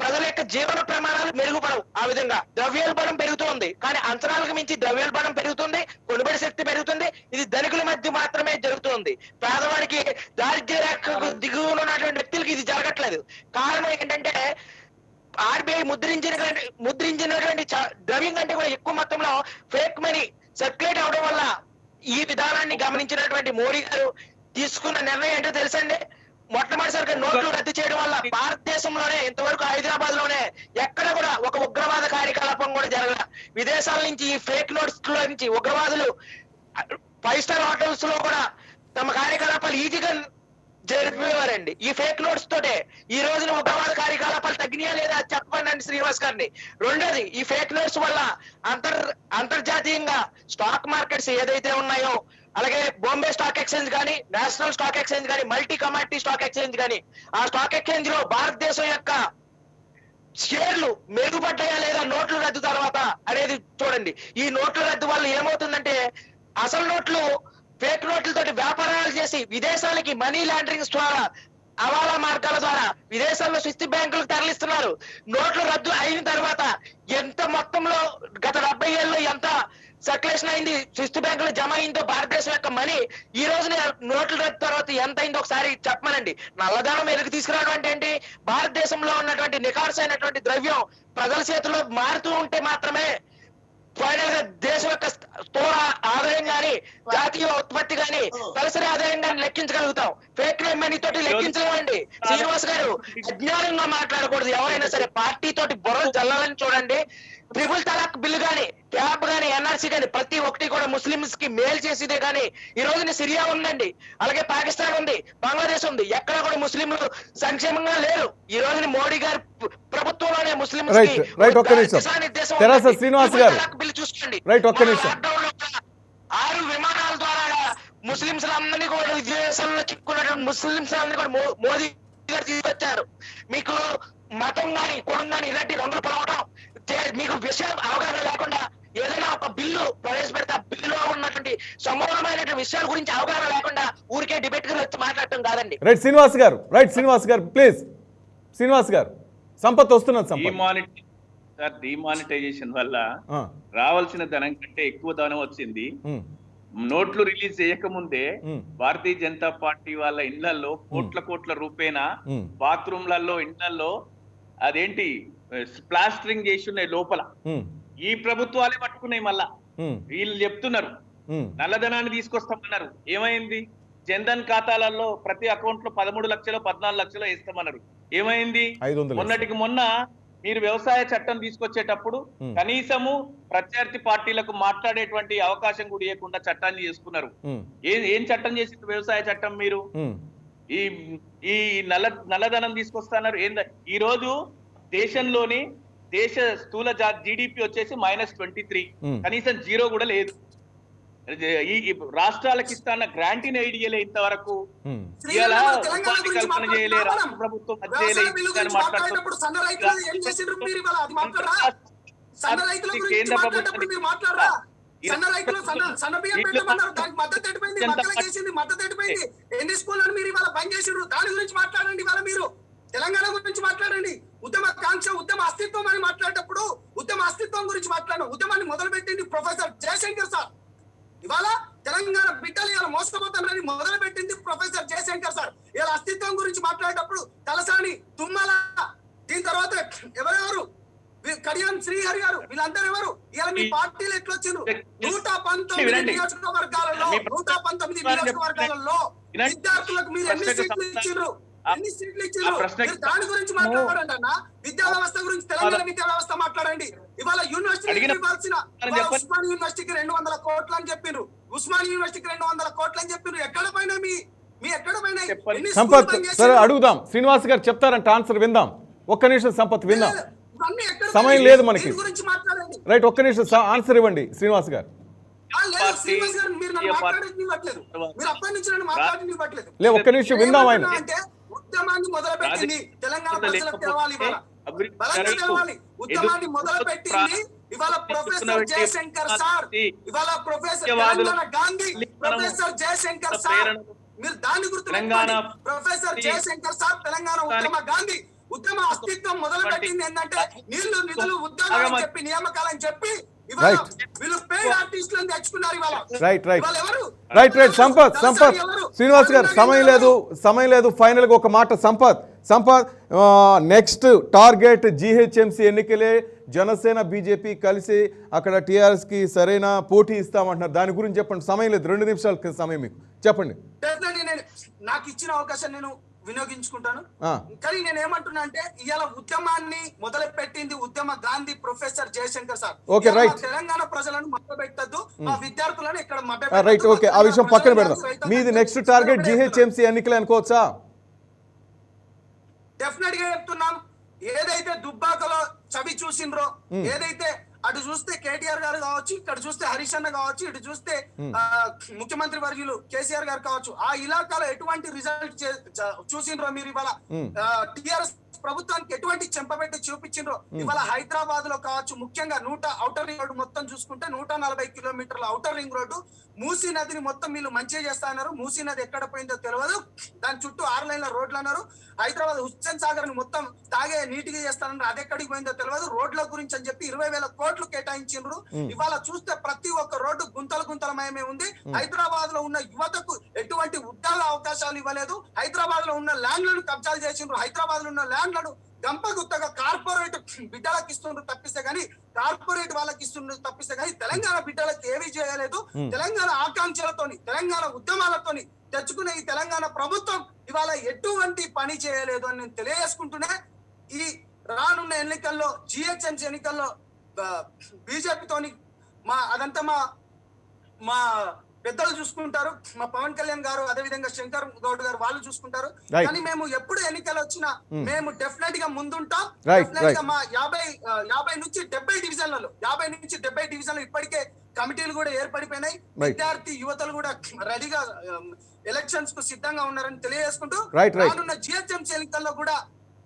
Speaker 5: ప్రజల యొక్క జీవన ప్రమాణాలు మెరుగుపడవు. ఆ విధంగా ద్రవ్యోల్బణం పెరుగుతుంది. కానీ అంచనాలకు మించి ద్రవ్యోల్బణం పెరుగుతుంది, కొనుగోలు శక్తి పెరుగుతుంది. ఇది ధనికుల మధ్య మాత్రమే జరుగుతుంది. పేదవాడికి, దారిద్ర్య రేఖకు దిగువన ఉన్నటువంటి వ్యక్తులకి ఇది జరగట్లేదు. కారణం ఏంటంటే ఆర్బీఐ ముద్రించినటువంటి ద్రవ్యం కంటే కూడా ఎక్కువ మొత్తంలో ఫేక్ మనీ సర్క్యులేట్ అవడం వల్ల ఈ విధానాన్ని గమనించినటువంటి మోడీ గారు తీసుకున్న నిర్ణయం ఏంటో తెలుసండి. మొట్టమొదటిసారిగా నోట్లు రద్దు చేయడం వల్ల భారతదేశంలోనే ఇంతవరకు హైదరాబాద్ లోనే ఎక్కడ కూడా ఒక ఉగ్రవాద కార్యకలాపం కూడా జరగల. విదేశాల నుంచి ఈ ఫేక్ నోట్స్ లో నుంచి ఉగ్రవాదులు 5 స్టార్ హోటల్స్ లో కూడా తమ కార్యకలాపాలు ఈజీగా జరిపేవారండి ఈ ఫేక్ నోట్స్ తోటే. ఈ రోజున ఉగ్రవాద కార్యకలాపాలు తగ్గినాయా లేదా చెప్పండి శ్రీనివాస్ గారిని. రెండోది, ఈ ఫేక్ నోట్స్ వల్ల అంతర్జాతీయంగా స్టాక్ మార్కెట్స్ ఏదైతే ఉన్నాయో, అలాగే బాంబే స్టాక్ ఎక్స్చేంజ్ కానీ, నేషనల్ స్టాక్ ఎక్స్చేంజ్ కానీ, మల్టీ కమాడిటీ స్టాక్ ఎక్స్చేంజ్ కానీ, ఆ స్టాక్ ఎక్స్చేంజ్ లో భారతదేశం యొక్క షేర్లు మెరుగుపడ్డాయా లేదా నోట్ల రద్దు తర్వాత అనేది చూడండి. ఈ నోట్ల రద్దు వల్ల ఏమవుతుందంటే అసలు నోట్లు ఫేక్ నోట్లతోటి వ్యాపారాలు చేసి విదేశాలకి మనీ లాండరింగ్ ద్వారా, హవాలా మార్గాల ద్వారా విదేశాల్లో స్విస్ బ్యాంకులకు తరలిస్తున్నారు. నోట్ల రద్దు అయిన తర్వాత ఎంత మొత్తంలో గత 70 ఏళ్ళలో ఎంత సర్క్యులేషన్ అయింది, స్విస్ బ్యాంకులు జమ అయిందో భారతదేశం యొక్క మనీ ఈ రోజున నోట్ల రద్దు తర్వాత ఎంత అయిందో ఒకసారి చెప్పమనండి. నల్లధనం ఎదుగు తీసుకురావడం అంటే ఏంటి? భారతదేశంలో ఉన్నటువంటి నిఖార్సు అయినటువంటి ద్రవ్యం ప్రజల చేతిలో మారుతూ ఉంటే మాత్రమే ఫైనల్ గా దేశం యొక్క స్థూల ఆదాయం గాని, జాతీయ ఉత్పత్తి గాని, తలసరి ఆదాయం గాని లెక్కించగలుగుతాం. ఫేక్ మనీ తోటి లెక్కించలేమండి. శ్రీనివాస్ గారు అజ్ఞానంగా మాట్లాడకూడదు. ఎవరైనా సరే పార్టీ తోటి బుర్రలు చల్లాలని చూడండి. ట్రిపుల్ తలాక్ బిల్లు గాని, క్యాబ్ గాని, ఎన్ఆర్సీ గాని ప్రతి ఒక్కటి కూడా ముస్లింస్ కి మేలు చేసేదే. కానీ ఈ రోజున సిరియా ఉందండి, అలాగే పాకిస్తాన్ ఉంది, బంగ్లాదేశ్ ఉంది, ఎక్కడ కూడా ముస్లింలు సంక్షేమంగా లేరు. ఈ రోజున మోడీ గారి ప్రభుత్వంలోనే ముస్లింస్ కి బిల్లు చూసుకోండి. 6 విమానాల ద్వారా ముస్లింస్ అందరినీ కూడా విదేశాల్లో చిక్కుకున్నటువంటి ముస్లింస్ అందరినీ కూడా మోదీ గారు తీసుకొచ్చారు. మీకు మతం గాని, కులం గాని ఇలాంటి రంగులు పొలవడం, మీకు విషయం అవగాహన లేకుండా ఏదైనా ఒక బిల్లు ప్రవేశపెడితే ఆ బిల్లులో ఉన్నటువంటి సమూలమైనటువంటి విషయాల గురించి అవగాహన లేకుండా ఊరికే డిబేట్ గా వచ్చి మాట్లాడటం కాదండి.
Speaker 1: శ్రీనివాస్ గారు ప్లీజ్. శ్రీనివాస్ గారు, సంపత్ వస్తున్నది.
Speaker 4: డిమానిటైజేషన్ వల్ల రావాల్సిన ధనం కంటే ఎక్కువ ధనం వచ్చింది. నోట్లు రిలీజ్ చేయకముందే భారతీయ జనతా పార్టీ వాళ్ళ ఇళ్లలో కోట్ల రూపేనా బాత్రూమ్లలో, ఇళ్లలో అదేంటి ప్లాస్టరింగ్ చేసి ఉన్నాయి లోపల. ఈ ప్రభుత్వాలే పట్టుకున్నాయి. మళ్ళా వీళ్ళు చెప్తున్నారు నల్లధనాన్ని తీసుకొస్తామన్నారు. ఏమైంది? జన్ధన్ ఖాతాలలో ప్రతి అకౌంట్ లో 13 లక్షలు 14 లక్షలు వేస్తామన్నారు. ఏమైంది?
Speaker 1: 500
Speaker 4: మొన్నటికి మొన్న మీరు వ్యవసాయ చట్టం తీసుకొచ్చేటప్పుడు కనీసము ప్రత్యర్థి పార్టీలకు మాట్లాడేటువంటి అవకాశం కూడా ఇవ్వకుండా చట్టాన్ని చేసుకున్నారు. ఏం చట్టం చేసింది వ్యవసాయ చట్టం? మీరు ఈ ఈ నల్లధనం తీసుకొస్తున్నారు. ఈ రోజు దేశంలోని దేశ స్థూల జీడిపి వచ్చేసి -23, కనీసం 0 కూడా లేదు. ఈ రాష్ట్రాలకు ఇస్తాన్న గ్రాంటీని ఐడియాలే ఇంతవరకు కల్పన చేయలే. రాష్ట్ర ప్రభుత్వం కేంద్ర
Speaker 6: తెలంగాణ గురించి మాట్లాడండి. ఉద్యమ కాంక్ష, ఉద్యమ అస్తిత్వం అని మాట్లాడేటప్పుడు ఉద్యమ అస్తిత్వం గురించి మాట్లాడడం. ఉద్యమాన్ని మొదలుపెట్టింది ప్రొఫెసర్ జయశంకర్ సార్. ఇవాళ తెలంగాణ బిడ్డలు ఇలా మోసపోతారని మొదలు పెట్టింది ప్రొఫెసర్ జయశంకర్ సార్. ఇలా అస్తిత్వం గురించి మాట్లాడేటప్పుడు తలసాని, తుమ్మల, దీని తర్వాత ఎవరెవరు, కడియం శ్రీహరి గారు, వీళ్ళందరూ ఎవరు? ఇలా మీ పార్టీలు ఎట్లొచ్చారు? 119 నియోజకవర్గాలలో విద్యార్థులకు మీరు ఎన్ని సీట్లు ఇచ్చిండ్రు? దాని గురించి మాట్లాడండి అన్న. విద్యా వ్యవస్థ గురించి, తెలంగాణ విద్యా వ్యవస్థ మాట్లాడండి. ఇవాళ యూనివర్సిటీకి ఇవ్వాల్సిన ఉస్మాన్ యూనివర్సిటీకి 200 కోట్లు అని చెప్పారు. ఉస్మాన్ యూనివర్సిటీకి 200 కోట్లు అని చెప్పారు. ఎక్కడ పోయినా మీ ఎక్కడ పోయినా
Speaker 1: సంపత్ సరే అడుగుదాం. శ్రీనివాస్ గారు చెప్తారంట, ఆన్సర్ విందాం. ఒక్క నిమిషం సంపత్ విందాం, సమయం లేదు మనకి. రైట్, ఒక్క నిమిషం ఆన్సర్ ఇవ్వండి శ్రీనివాస్ గారు. లే, ఒక్క నిమిషం విందాం ఆయన.
Speaker 6: ఉద్యమాన్ని మొదలుపెట్టింది తెలంగాణ ప్రజలకు తెలవాలి. బలంగా తెలవాలి. ఉద్యమాన్ని మొదలుపెట్టింది ఇవాళ ప్రొఫెసర్ జయశంకర్ సార్. ఇవాళ professor Telangana Gandhi, professor Jayashankar sir. మీరు దాన్ని గుర్తుపెట్టుకోండి. ప్రొఫెసర్ జయశంకర్ సార్ తెలంగాణ ఉద్యమ గాంధీ. ఉద్యమ అస్తిత్వం మొదలు పెట్టింది ఏంటంటే నీళ్లు, నిధులు, ఉద్యోగాలు చెప్పి, నియామకాలని చెప్పి
Speaker 1: సంపత్ శ్రీనివాస్ గారు సమయం లేదు. ఫైనల్ గా ఒక మాట సంపత్ నెక్స్ట్ టార్గెట్ జిహెచ్ఎంసీ ఎన్నికలే. జనసేన బీజేపీ కలిసి అక్కడ టిఆర్ఎస్ కి సరైన పోటీ ఇస్తామంటున్నారు. దాని గురించి చెప్పండి. సమయం లేదు, 2 నిమిషాల సమయం మీకు, చెప్పండి.
Speaker 6: నాకు ఇచ్చిన అవకాశం నేను వినియోగించుకుంటాను. కానీ నేను ఏమంటున్నా అంటే ఇవాళ ఉద్యమాన్ని మొదలు పెట్టింది ఉద్యమ గాంధీ ప్రొఫెసర్ జయశంకర్ సార్. తెలంగాణ ప్రజలను మభ్యపెట్టద్దు, మా విద్యార్థులను ఇక్కడ
Speaker 1: రైట్, ఓకే, ఆ విషయం పక్కన పెడదాం. మీది నెక్స్ట్ టార్గెట్ జిహెచ్ఎంసీ ఎన్నికలు అనుకోవచ్చా?
Speaker 6: డెఫినెట్ గా చెప్తున్నాం. ఏదైతే దుబ్బాకలో చవి చూసిండ్రో, ఏదైతే అటు చూస్తే కేటీఆర్ గారు కావచ్చు, ఇక్కడ చూస్తే హరీష్ అన్న కావచ్చు, ఇటు చూస్తే ముఖ్యమంత్రి వర్యులు కేసీఆర్ గారు కావచ్చు, ఆ ఇలాకాలో ఎటువంటి రిజల్ట్ చూసిండ్రో మీరు ఇవాళ టిఆర్ఎస్ ప్రభుత్వానికి ఎటువంటి చెంపబెట్టి చూపించిండ్రో. ఇవాళ హైదరాబాద్ లో కావచ్చు, ముఖ్యంగా ఔటర్ రింగ్ రోడ్డు మొత్తం చూసుకుంటే 140 కిలోమీటర్ల ఔటర్ రింగ్ రోడ్డు, మూసీ నదిని మొత్తం వీళ్ళు మంచిగా చేస్తా అన్నారు. మూసీ నది ఎక్కడ పోయిందో తెలియదు, దాని చుట్టూ 6 లైన్ల రోడ్లు అన్నారు. హైదరాబాద్ హుస్సేన్ సాగర్ ని మొత్తం తాగే నీటిగా చేస్తానన్నారు, అది ఎక్కడికి పోయిందో తెలియదు. రోడ్ల గురించి అని చెప్పి 20,000 కోట్లు కేటాయించిండ్రు. ఇవాళ చూస్తే ప్రతి ఒక్క రోడ్డు గుంతలమయమే ఉంది. హైదరాబాద్ లో ఉన్న యువతకు ఎటువంటి ఉద్యోగ అవకాశాలు ఇవ్వలేదు. హైదరాబాద్ లో ఉన్న ల్యాండ్లను కబ్జాలు చేసిండ్రు. హైదరాబాద్ లో ఉన్న ల్యాండ్లను గంపగుత్తగా కార్పొరేట్ బిడ్డలకు ఇస్తుండ్రు తప్పిస్తే గానీ, కార్పొరేట్ వాళ్ళకి ఇస్తుండ్రు తప్పిస్తే గానీ తెలంగాణ బిడ్డలకు ఏమీ చేయలేదు. తెలంగాణ ఆకాంక్షలతోని, తెలంగాణ ఉద్యమాలతోని తెచ్చుకునే ఈ తెలంగాణ ప్రభుత్వం ఇవాళ ఎటువంటి పని చేయలేదు అని నేను తెలియజేసుకుంటూనే, ఈ రానున్న ఎన్నికల్లో జిహెచ్ఎంసీ ఎన్నికల్లో బీజేపీతోని అదంతా మా పెద్దలు చూసుకుంటారు. మా పవన్ కళ్యాణ్ గారు, అదే విధంగా శంకర్ గౌడ్ గారు వాళ్ళు చూసుకుంటారు. కానీ మేము ఎప్పుడు ఎన్నికలు వచ్చినా మేము డెఫినెట్ గా ముందుంటాం. డెఫినెట్ గా మా 50 నుంచి 70 డివిజన్లు ఇప్పటికే కమిటీలు కూడా ఏర్పడిపోయినాయి. విద్యార్థి యువతలు కూడా రెడీగా ఎలక్షన్స్ కు సిద్ధంగా ఉన్నారని తెలియజేసుకుంటూ,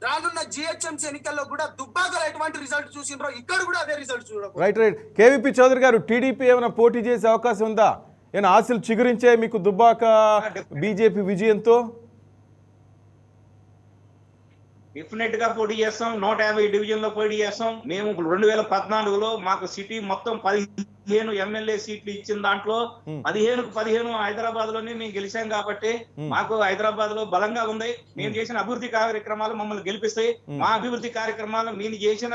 Speaker 6: రానున్న జిహెచ్ఎంసీ ఎన్నికల్లో కూడా దుబ్బాకలో ఎటువంటి రిజల్ట్ చూసిండ్రో ఇక్కడ కూడా అదే రిజల్ట్ చూడరు.
Speaker 1: రైట్. కేవీపీ చౌదరి గారు, టీడీపీ ఏమైనా పోటీ చేసే అవకాశం ఉందా? ఏమైనా ఆశలు చిగురించే మీకు దుబ్బాక బీజేపీ విజయంతో?
Speaker 7: డెఫినెట్ గా పోటీ చేస్తాం. 150 డివిజన్ లో పోటీ చేస్తాం. మేము 2014లో మాకు సిటీ మొత్తం 15 ఎమ్మెల్యే సీట్లు ఇచ్చిన దాంట్లో 15 హైదరాబాద్ లోనే మేము గెలిచాం. కాబట్టి మాకు హైదరాబాద్ లో బలంగా ఉంది. మేము చేసిన అభివృద్ధి కార్యక్రమాలు మమ్మల్ని గెలిపిస్తాయి. మా అభివృద్ధి కార్యక్రమాలు మేము చేసిన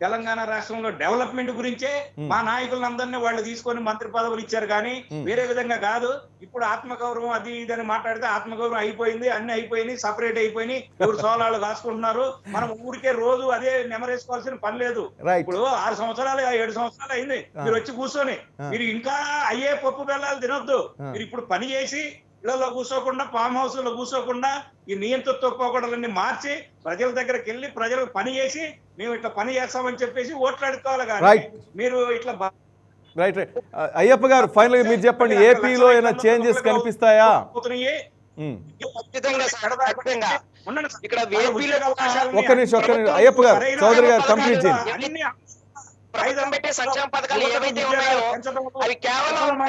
Speaker 7: తెలంగాణ రాష్ట్రంలో డెవలప్మెంట్ గురించే మా నాయకులందరినీ వాళ్ళు తీసుకొని మంత్రి పదవులు ఇచ్చారు కానీ వేరే విధంగా కాదు. ఇప్పుడు ఆత్మగౌరవం అది ఇదని మాట్లాడితే ఆత్మగౌరవం అయిపోయింది, అన్ని అయిపోయినాయి, సపరేట్ అయిపోయినాయి, ఎవరు సోలాలు కాసుకుంటున్నారు. మనం ఊరికే రోజు అదే నెమరేసుకోవాల్సిన పని లేదు. ఇప్పుడు 6 సంవత్సరాలు 7 సంవత్సరాలు అయింది మీరు వచ్చి కూర్చొని, మీరు ఇంకా అయ్యే పప్పు బెల్లాలు తినొద్దు. మీరు ఇప్పుడు పని చేసి ఇళ్లలో కూర్చోకుండా, ఫామ్ హౌస్ లో కూర్చోకుండా ఈ నియంత్రిత పోకడలన్నీ మార్చి ప్రజల దగ్గరికి వెళ్ళి ప్రజలకు పని చేసి మేము ఇట్లా పని చేస్తామని చెప్పేసి ఓట్లు అడుకోవాలి. కానీ మీరు ఇట్లా
Speaker 1: రైట్ రైట్ అయ్యప్ప గారు, ఫైనల్ గా మీరు చెప్పండి, ఏపీలో ఏమైనా చేంజెస్ కనిపిస్తాయా?
Speaker 5: ఇక్కడ
Speaker 1: ఒక్క నిమిషం అయ్యప్ప గారు, చౌదరి గారు కంప్లీట్ చేయండి.
Speaker 5: ప్రభుత్వం పెట్టే సంక్షేమ పథకాలు ఏవైతే ఉన్నాయో అవి కేవలం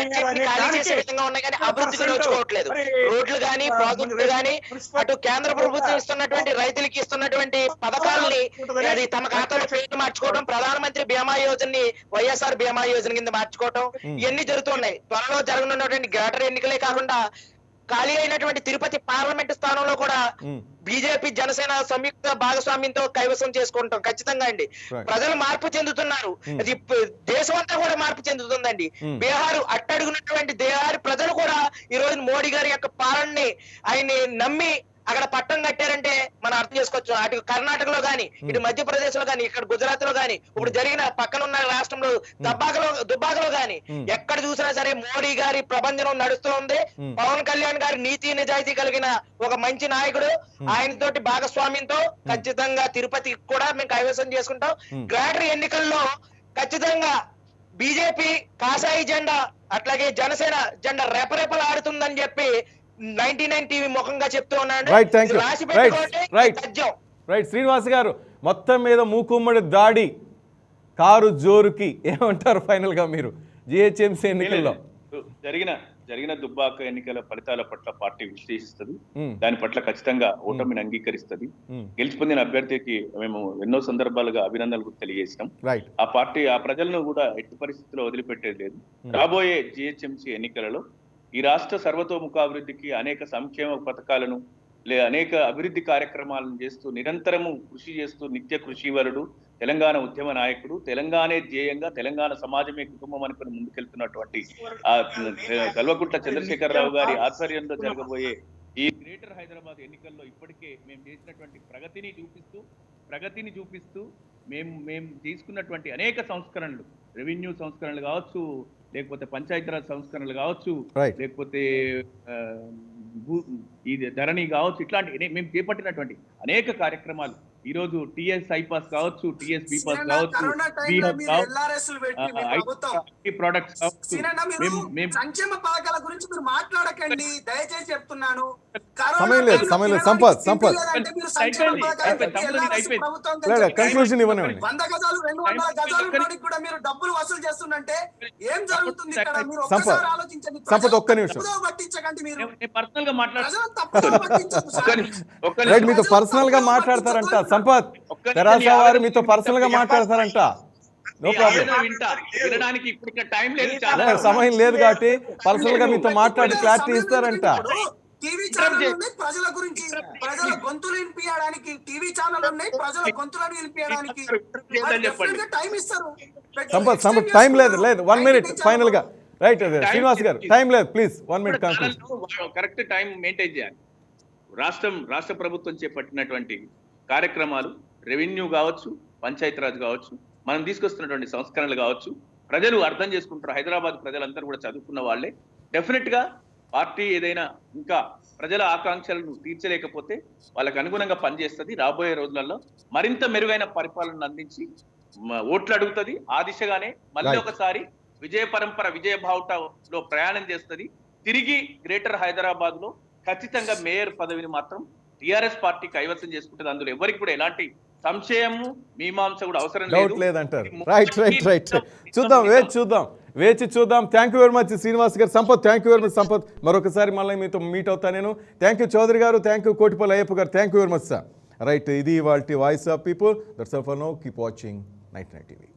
Speaker 5: ఖాళీ చేసే విధంగా ఉన్నాయి కానీ అభివృద్ధికి నోచుకోవట్లేదు. రోడ్లు గానీ, ప్రాజెక్టులు గానీ, అటు కేంద్ర ప్రభుత్వం ఇస్తున్నటువంటి రైతులకి ఇస్తున్నటువంటి పథకాలని అది తమ ఖాతాలో పేరు మార్చుకోవడం, ప్రధానమంత్రి బీమా యోజనని వైఎస్ఆర్ బీమా యోజన కింద మార్చుకోవడం, ఇవన్నీ జరుగుతున్నాయి. త్వరలో జరగనున్నటువంటి గ్రేటర్ ఎన్నికలే కాకుండా ఖాళీ అయినటువంటి తిరుపతి పార్లమెంట్ స్థానంలో కూడా బీజేపీ జనసేన సంయుక్త భాగస్వామ్యంతో కైవసం చేసుకుంటాం ఖచ్చితంగా అండి. ప్రజలు మార్పు చెందుతున్నారు, అది దేశం అంతా కూడా మార్పు చెందుతుందండి. బీహార్ అట్టడుగున్నటువంటి బీహార్ ప్రజలు కూడా ఈ రోజు మోడీ గారి యొక్క పాలనని ఆయన్ని నమ్మి అక్కడ పట్టం కట్టారంటే మనం అర్థం చేసుకోవచ్చు. అటు కర్ణాటకలో గానీ, ఇటు మధ్యప్రదేశ్ లో గానీ, ఇక్కడ గుజరాత్ లో గానీ, ఇప్పుడు జరిగిన పక్కనున్న రాష్ట్రంలో దుబ్బాకలో గానీ ఎక్కడ చూసినా సరే మోడీ గారి ప్రబంధనం నడుస్తూ ఉంది. పవన్ కళ్యాణ్ గారి నీతి నిజాయితీ కలిగిన ఒక మంచి నాయకుడు, ఆయనతోటి భాగస్వామ్యంతో ఖచ్చితంగా తిరుపతి కూడా మేము కైవసం చేసుకుంటాం. గ్రేటర్ ఎన్నికల్లో ఖచ్చితంగా బీజేపీ కాషాయి జెండా అట్లాగే జనసేన జెండా రెపరెపలు ఆడుతుందని చెప్పి 99 టీవీ ముఖంగా చెప్తూ ఉన్నాను.
Speaker 1: రైట్ శ్రీనివాస్ గారు, మొత్తం మీద మూకుమ్మడి దాడి, కారు జోరుకి ఏమంటారు ఫైనల్ గా మీరు జిహెచ్ఎంసీ ఎన్నికల్లో?
Speaker 4: జరిగిన దుబ్బాక ఎన్నికల ఫలితాల పట్ల పార్టీ విశ్లేషిస్తుంది, దాని పట్ల ఖచ్చితంగా ఓటమిని అంగీకరిస్తుంది. గెలిచి పొందిన అభ్యర్థికి మేము ఎన్నో సందర్భాలుగా అభినందనలు తెలియజేసినాం. ఆ పార్టీ ఆ ప్రజలను కూడా ఎట్టి పరిస్థితుల్లో వదిలిపెట్టేది లేదు. రాబోయే జిహెచ్ఎంసీ ఎన్నికలలో ఈ రాష్ట్ర సర్వతోముఖాభివృద్ధికి అనేక సంక్షేమ పథకాలను అనేక అభివృద్ధి కార్యక్రమాలను చేస్తూ నిరంతరము కృషి చేస్తూ నిత్య కృషివరుడు, తెలంగాణ ఉద్యమ నాయకుడు, తెలంగాణే ధ్యేయంగా తెలంగాణ సమాజమే కుటుంబం అనుకుని ముందుకెళ్తున్నటువంటి కల్వకుంట్ల చంద్రశేఖరరావు గారి ఆధ్వర్యంలో జరగబోయే ఈ గ్రేటర్ హైదరాబాద్ ఎన్నికల్లో ఇప్పటికే మేము చేసినటువంటి ప్రగతిని చూపిస్తూ మేము తీసుకున్నటువంటి అనేక సంస్కరణలు, రెవెన్యూ సంస్కరణలు కావచ్చు, లేకపోతే పంచాయతీరాజ్ సంస్కరణలు కావచ్చు, లేకపోతే ఈ ధరణి కావచ్చు, ఇట్లాంటి మేము చేపట్టినటువంటి అనేక కార్యక్రమాలు ఈ రోజు టిఎస్ ఐపాస్ కావచ్చు, టిఎస్ బీపాస్ కావచ్చు, ప్రొడక్ట్స్
Speaker 6: సంక్షేమ పథకాల గురించి మీరు మాట్లాడకండి దయచేసి చెప్తున్నాను.
Speaker 1: కంక్లూజన్ ఇవ్వండి.
Speaker 6: 100 గజాలు 200 గజాలు కూడా మీరు డబ్బులు వసూలు చేస్తుందంటే ఏం జరుగుతుంది ఇక్కడ? మీరు ఒక్కసారి ఆలోచించండి.
Speaker 1: సంపత్ ఒక్క నిమిషం,
Speaker 6: పట్టించకండి. మీరు
Speaker 4: పర్సనల్ గా
Speaker 1: మీతో పర్సనల్ గా మాట్లాడతారంట. సంపత్ తెరాస వారు మీతో పర్సనల్ గా మాట్లాడతారంట. నో ప్రాబ్లం, సమయం లేదు కాబట్టి పర్సనల్ గా మీతో మాట్లాడి క్లారిటీ ఇస్తారంట.
Speaker 6: టీవీ ఛానల్ ఉన్నాయి ప్రజల గురించి, ప్రజల గొంతులు వినిపించడానికి టీవీ ఛానల్ ఉన్నాయి, ప్రజల గొంతులను వినిపించడానికి టైం ఇస్తారు.
Speaker 1: సంపత్ టైం లేదు 1 మినిట్ ఫైనల్ గా. రైట్ శ్రీనివాస్ గారు, టైం లేదు please 1 minute
Speaker 4: correct time maintain చేయాలి. రాష్ట్ర ప్రభుత్వం చేపట్టినటువంటి కార్యక్రమాలు, రెవెన్యూ కావచ్చు, పంచాయతీరాజ్ కావచ్చు, మనం తీసుకొస్తున్నటువంటి సంస్కరణలు కావచ్చు, ప్రజలు అర్థం చేసుకుంటారు. హైదరాబాద్ ప్రజలందరూ కూడా చదువుకున్న వాళ్ళే. డెఫినెట్ గా పార్టీ ఏదైనా ఇంకా ప్రజల ఆకాంక్షలను తీర్చలేకపోతే వాళ్ళకి అనుగుణంగా పనిచేస్తుంది. రాబోయే రోజులలో మరింత మెరుగైన పరిపాలన అందించి ఓట్లు అడుగుతుంది. ఆ దిశగానే మళ్ళీ ఒకసారి విజయ పరంపర, విజయ బావుటలో ప్రయాణం చేస్తుంది. తిరిగి గ్రేటర్ హైదరాబాద్ లో ఖచ్చితంగా మేయర్ పదవిని మాత్రం టిఆర్ఎస్ పార్టీ కైవసం చేసుకుంటుంది. అందులో ఎవరికి కూడా ఎలాంటి సంశయము, మీమాంస కూడా అవసరం
Speaker 1: లేదంటారు. రైట్ వేచి చూద్దాం. Thank you very much Srinivas గారు. Sampath thank you very much. Sampath మరొకసారి మళ్ళీ మీతో మీట్ అవుతాను నేను. థ్యాంక్ యూ చౌదరి గారు, థ్యాంక్ యూ కోటిపల్లి అయ్యప్ప గారు, thank you very much sir. Right, ఇది వాల్టి voice of people. That's all for now. Keep watching 99 TV.